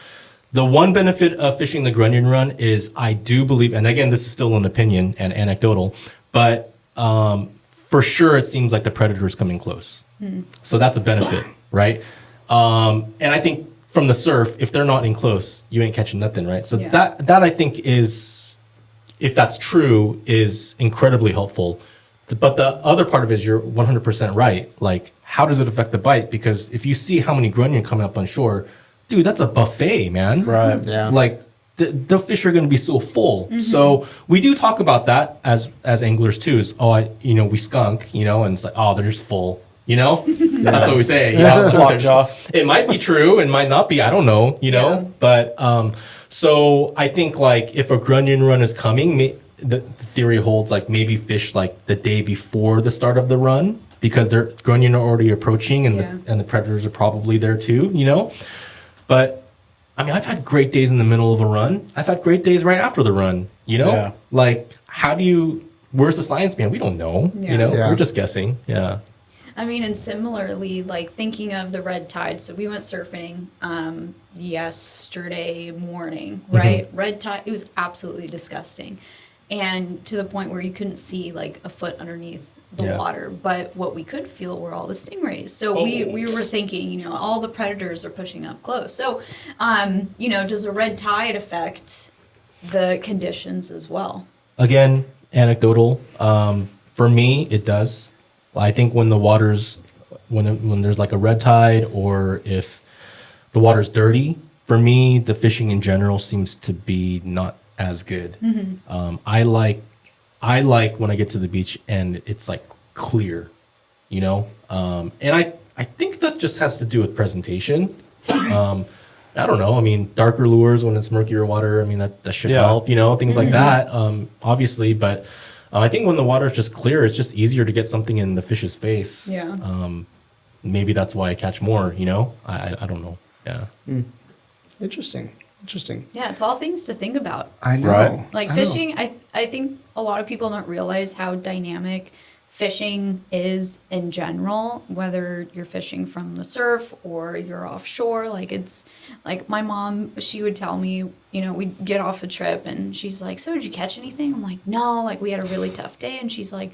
the one benefit of fishing the grunion run is I do believe, and again, this is still an opinion and anecdotal, but for sure it seems like the predator is coming close. So that's a benefit, right? And I think from the surf, if they're not in close, you ain't catching nothing, right? So that I think is, if that's true, is incredibly helpful. But the other part of it is you're 100% right. Like, how does it affect the bite? Because if you see how many grunion coming up on shore, dude, that's a buffet, man. Right. Yeah. Like, the fish are going to be so full. So we do talk about that as anglers too. Is we skunk, and it's like, oh, they're just full. That's what we say. It might be true, it might not be. I don't know. But so I think like if a grunion run is coming, the theory holds like maybe fish like the day before the start of the run because their grunion are already approaching and the predators are probably there too. But I mean, I've had great days in the middle of a run. I've had great days right after the run, Yeah. Like, where's the science behind? We don't know, Yeah. We're just guessing. Yeah. I mean, and similarly, like thinking of the red tide. So we went surfing yesterday morning, right? Red tide, it was absolutely disgusting. And to the point where you couldn't see like a foot underneath the water. But what we could feel were all the stingrays. So we were thinking, all the predators are pushing up close. So, does a red tide affect the conditions as well? Again, anecdotal. For me, it does. I think when the water's, when there's like a red tide or if the water's dirty, for me, the fishing in general seems to be not as good. I like when I get to the beach and it's like clear, and I think that just has to do with presentation. I don't know. I mean, darker lures when it's murkier water, I mean, that should help, things like that, obviously. But I think when the water is just clear, it's just easier to get something in the fish's face. Yeah. Maybe that's why I catch more, I don't know. Yeah. Interesting. Yeah, it's all things to think about. I know. Right. Like fishing, I think a lot of people don't realize how dynamic fishing is in general, whether you're fishing from the surf or you're offshore. Like it's like my mom, she would tell me, we'd get off the trip and she's like, so did you catch anything? I'm like, no, like we had a really tough day. And she's like,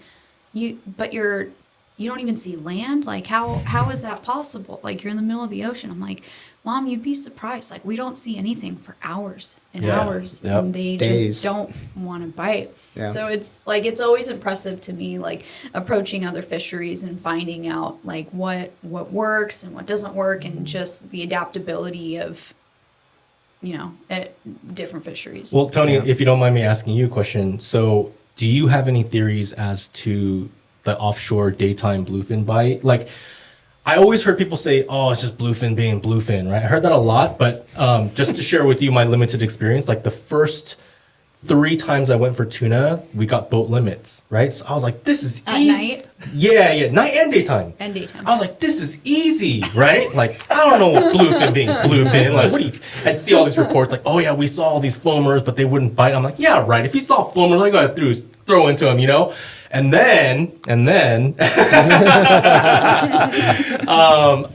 you don't even see land? Like how is that possible? Like you're in the middle of the ocean. I'm like, Mom, you'd be surprised. Like we don't see anything for hours and hours, and they Days. just don't want to bite. Yeah. So it's like it's always impressive to me, like approaching other fisheries and finding out like what works and what doesn't work, and just the adaptability of different fisheries. Well, Tony, if you don't mind me asking you a question, so do you have any theories as to the offshore daytime bluefin bite? Like, I always heard people say, "Oh, it's just bluefin being bluefin," right? I heard that a lot, but just to share with you my limited experience, like the first 3 times I went for tuna, we got boat limits, right? So I was like, "This is At easy." night? Yeah, night and daytime. And daytime. I was like, "This is easy," right? Like, I don't know what bluefin being bluefin. Like, what do you? I'd see all these reports like, "Oh yeah, we saw all these foamers, but they wouldn't bite." I'm like, "Yeah, right. If you saw foamers, I gotta throw into them, you know." And then,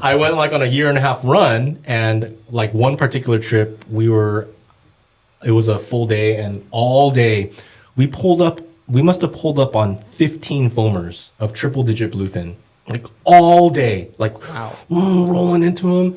I went like on a 1.5 year run, and like one particular trip, it was a full day, and all day we must have pulled up on 15 foamers of triple-digit bluefin, like all day, like rolling into them.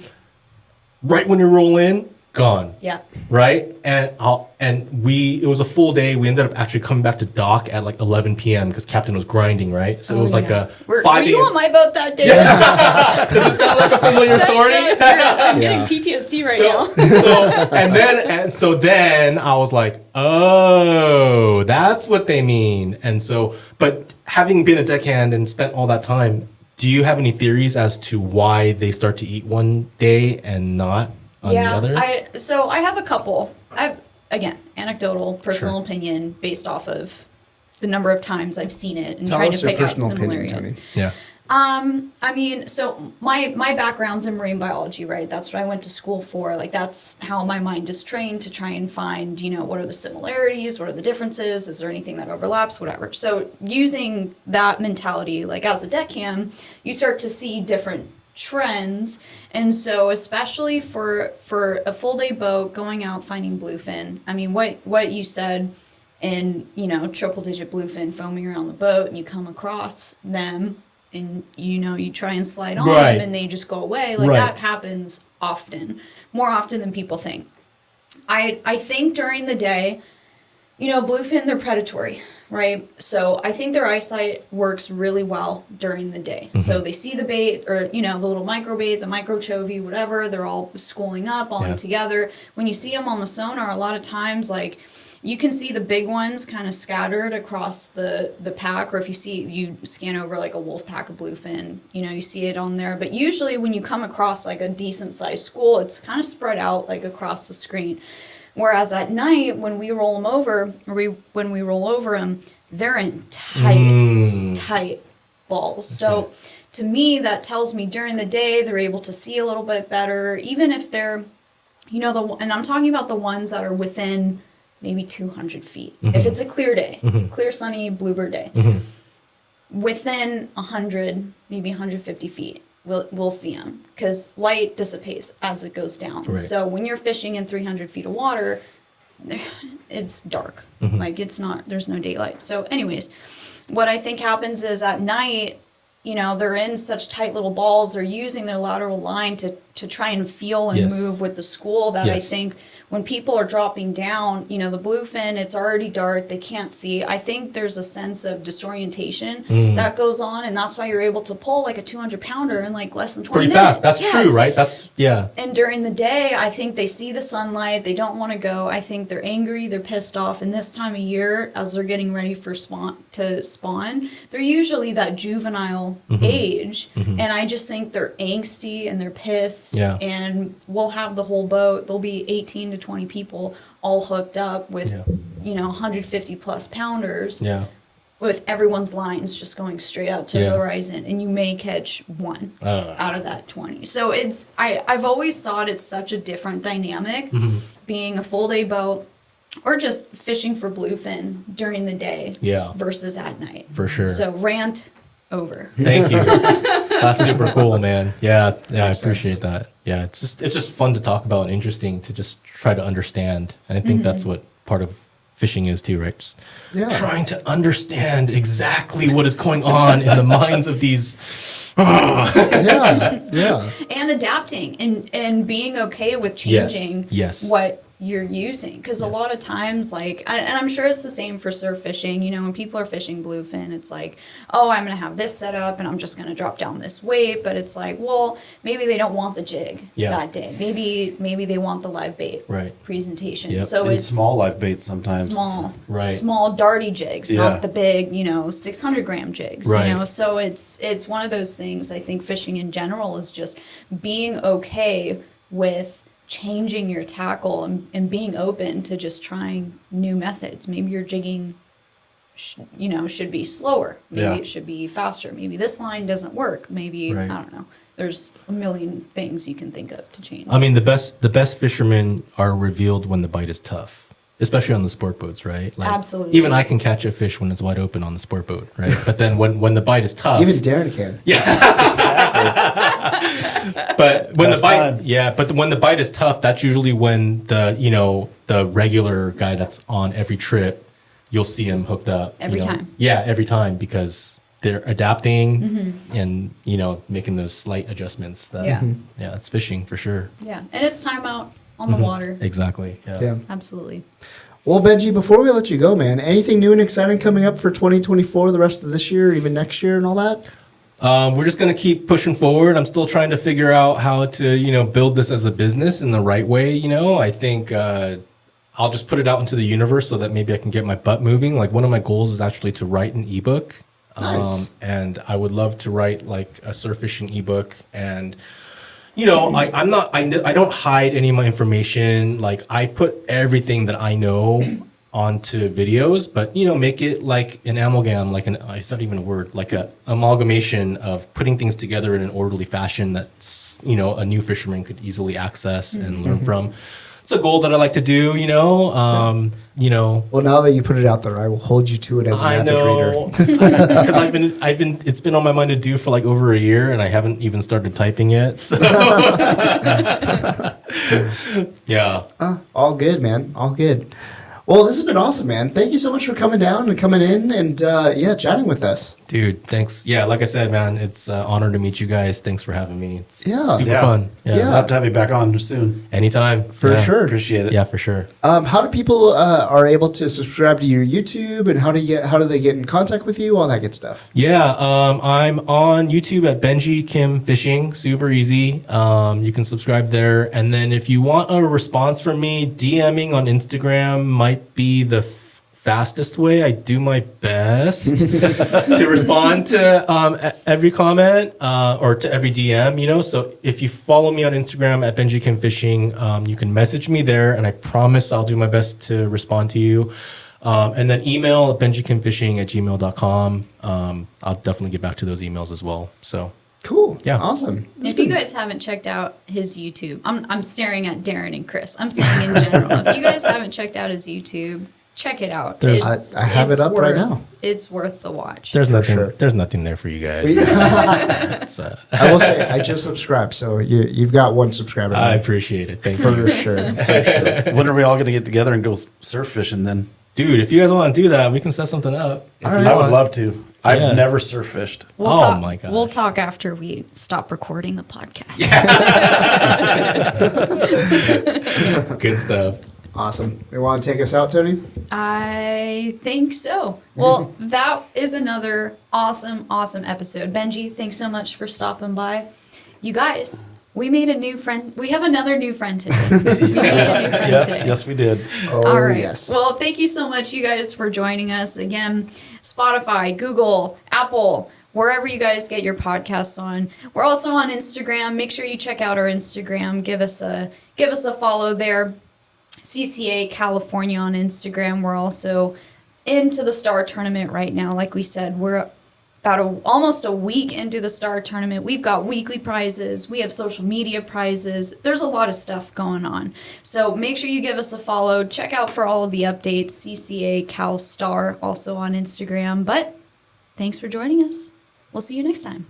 Right when you roll in, gone. Yeah. Right? It was a full day. We ended up actually coming back to dock at like 11 p.m. because Captain was grinding, right? So it was like a 5 Were you on my boat that day? Does it sound like a familiar story? I'm getting PTSD right now. So then I was like, oh, that's what they mean. And so, but having been a deckhand and spent all that time, do you have any theories as to why they start to eat one day and not on the other? I have a couple. Again, anecdotal, personal opinion based off of the number of times I've seen it and trying to pick out similarities. Tony. Yeah. I mean, so my background's in marine biology, right? That's what I went to school for. Like, that's how my mind is trained to try and find, what are the similarities? What are the differences? Is there anything that overlaps? Whatever. So using that mentality, like as a deckhand, you start to see different trends. And so especially for a full day boat going out finding bluefin, I mean, what you said in, triple digit bluefin foaming around the boat, and you come across them and you try and slide on them and they just go away. Like that happens often, more often than people think. I think during the day, bluefin, they're predatory, right? So I think their eyesight works really well during the day. Mm-hmm. So they see the bait or, the little micro bait, the micro chovy, whatever, they're all schooling up all in together. When you see them on the sonar, a lot of times, like, you can see the big ones kind of scattered across the pack, or if you scan over like a wolf pack of bluefin, you see it on there. But usually when you come across like a decent sized school, it's kind of spread out like across the screen. Whereas at night, when we roll them over, when we roll over them, they're in tight balls. Okay. So to me, that tells me during the day they're able to see a little bit better, even if they're, and I'm talking about the ones that are within maybe 200 feet. Mm-hmm. If it's a clear day, clear, sunny, bluebird day, within 100, maybe 150 feet, we'll see them because light dissipates as it goes down. Right. So when you're fishing in 300 feet of water, it's dark. Mm-hmm. Like there's no daylight. So anyways, what I think happens is at night, they're in such tight little balls, they're using their lateral line to try and feel and move with the school that I think when people are dropping down, the bluefin, it's already dark, they can't see. I think there's a sense of disorientation that goes on, and that's why you're able to pull like a 200-pounder in like less than 20 minutes. Pretty fast. That's true, right? And during the day, I think they see the sunlight, they don't want to go. I think they're angry, they're pissed off, and this time of year, as they're getting ready for spawn, they're usually that juvenile age, and I just think they're angsty and they're pissed. Yeah. And we'll have the whole boat. There'll be 18 to 20 people all hooked up with, 150 plus pounders. Yeah. With everyone's lines just going straight out to the horizon, and you may catch one out of that 20. So I've always thought it's such a different dynamic, being a full day boat or just fishing for bluefin during the day versus at night. For sure. So rant over. Thank you. That's super cool, man. Yeah, I appreciate that. Yeah, it's just fun to talk about and interesting to just try to understand. And I think that's what part of fishing is too, right? Just trying to understand exactly what is going on in the minds of these. And adapting and being okay with changing what you're using, because a Yes. lot of times, like, and I'm sure it's the same for surf fishing, you know, when people are fishing bluefin, it's like, oh, I'm gonna have this set up and I'm just gonna drop down this weight, but it's like, well, maybe they don't want the jig that day, maybe they want the live bait presentation. Yep. So And it's small live baits sometimes. small darty jigs, Yeah. not the big, you know, 600-gram jigs, Right. you know. So it's one of those things. I think fishing in general is just being okay with changing your tackle and being open to just trying new methods. Maybe your jigging should be slower, maybe it should be faster, maybe this line doesn't work, maybe I don't know. There's a million things you can think of to change. I mean, the best fishermen are revealed when the bite is tough, especially on the sport boats, right? Like, Absolutely. Even I can catch a fish when it's wide open on the sport boat, right? But then when the bite is tough, Even Darren can. but when Best the bite, time. but when the bite is tough, that's usually when the regular guy that's on every trip, you'll see him hooked up Every time. Yeah, every time, because they're adapting and making those slight adjustments. That, Yeah. it's fishing for sure. Yeah, and it's time out on the water. Exactly. Yeah. Absolutely. Well, Benji, before we let you go, man, anything new and exciting coming up for 2024, the rest of this year, even next year and all that? We're just going to keep pushing forward. I'm still trying to figure out how to, build this as a business in the right way. I think I'll just put it out into the universe so that maybe I can get my butt moving. Like, one of my goals is actually to write an ebook. Nice. And I would love to write like a surf fishing ebook. And, I don't hide any of my information. Like, I put everything that I know onto videos, but make it like an amalgam, it's not even a word, like a amalgamation of putting things together in an orderly fashion that's a new fisherman could easily access and learn from. It's a goal that I like to do, Well, now that you put it out there, I will hold you to it as an avid reader. Because it's been on my mind to do for like over a year, and I haven't even started typing yet. So. Yeah. All good, man. All good. Well, this has been awesome, man. Thank you so much for coming down and coming in and, chatting with us. Dude, thanks. Yeah, like I said, man, it's an honor to meet you guys. Thanks for having me. It's super Yeah. fun. Yeah. I'll have to have you back on soon. Anytime. For sure. Appreciate it. Yeah, for sure. How do people are able to subscribe to your YouTube, and how do they get in contact with you? All that good stuff. Yeah, I'm on YouTube at Benjie Kim Fishing. Super easy. You can subscribe there. And then if you want a response from me, DMing on Instagram might be the fastest way. I do my best to respond to every comment or to every DM, So if you follow me on Instagram at Benjie Kim Fishing, you can message me there, and I promise I'll do my best to respond to you. And then email at benjiekimfishing@gmail.com. I'll definitely get back to those emails as well. So Cool. Yeah. Awesome. If you guys haven't checked out his YouTube, I'm staring at Darren and Chris. I'm saying in general, if you guys haven't checked out his YouTube, check it out. There's- I have it up right now. It's worth the watch. there's nothing. sure. There's nothing there for you guys. It's, I will say, I just subscribed, so you've got one subscriber. I now. appreciate it. Thank For you, sure. When are we all going to get together and go surf fishing then? dude. If you guys want to do that, we can set something up. If you I would want. love to. I've Yeah. never surf fished. Oh my gosh. We'll talk after we stop recording the podcast. Good stuff. Awesome. You want to take us out, Tony? I think so. Well, that is another awesome episode. Benji, thanks so much for stopping by. You guys, we made a new friend. We have another new friend today. We made a new friend today. Yes, we did. Oh, All right. yes. Well, thank you so much, you guys, for joining us again. Spotify, Google, Apple, wherever you guys get your podcasts on. We're also on Instagram. Make sure you check out our Instagram. Give us a follow there. CCA California on Instagram. We're also into the Star Tournament right now. Like we said, we're about almost a week into the Star Tournament. We've got weekly prizes. We have social media prizes. There's a lot of stuff going on. So make sure you give us a follow. Check out for all of the updates. CCA Cal Star also on Instagram. But thanks for joining us. We'll see you next time.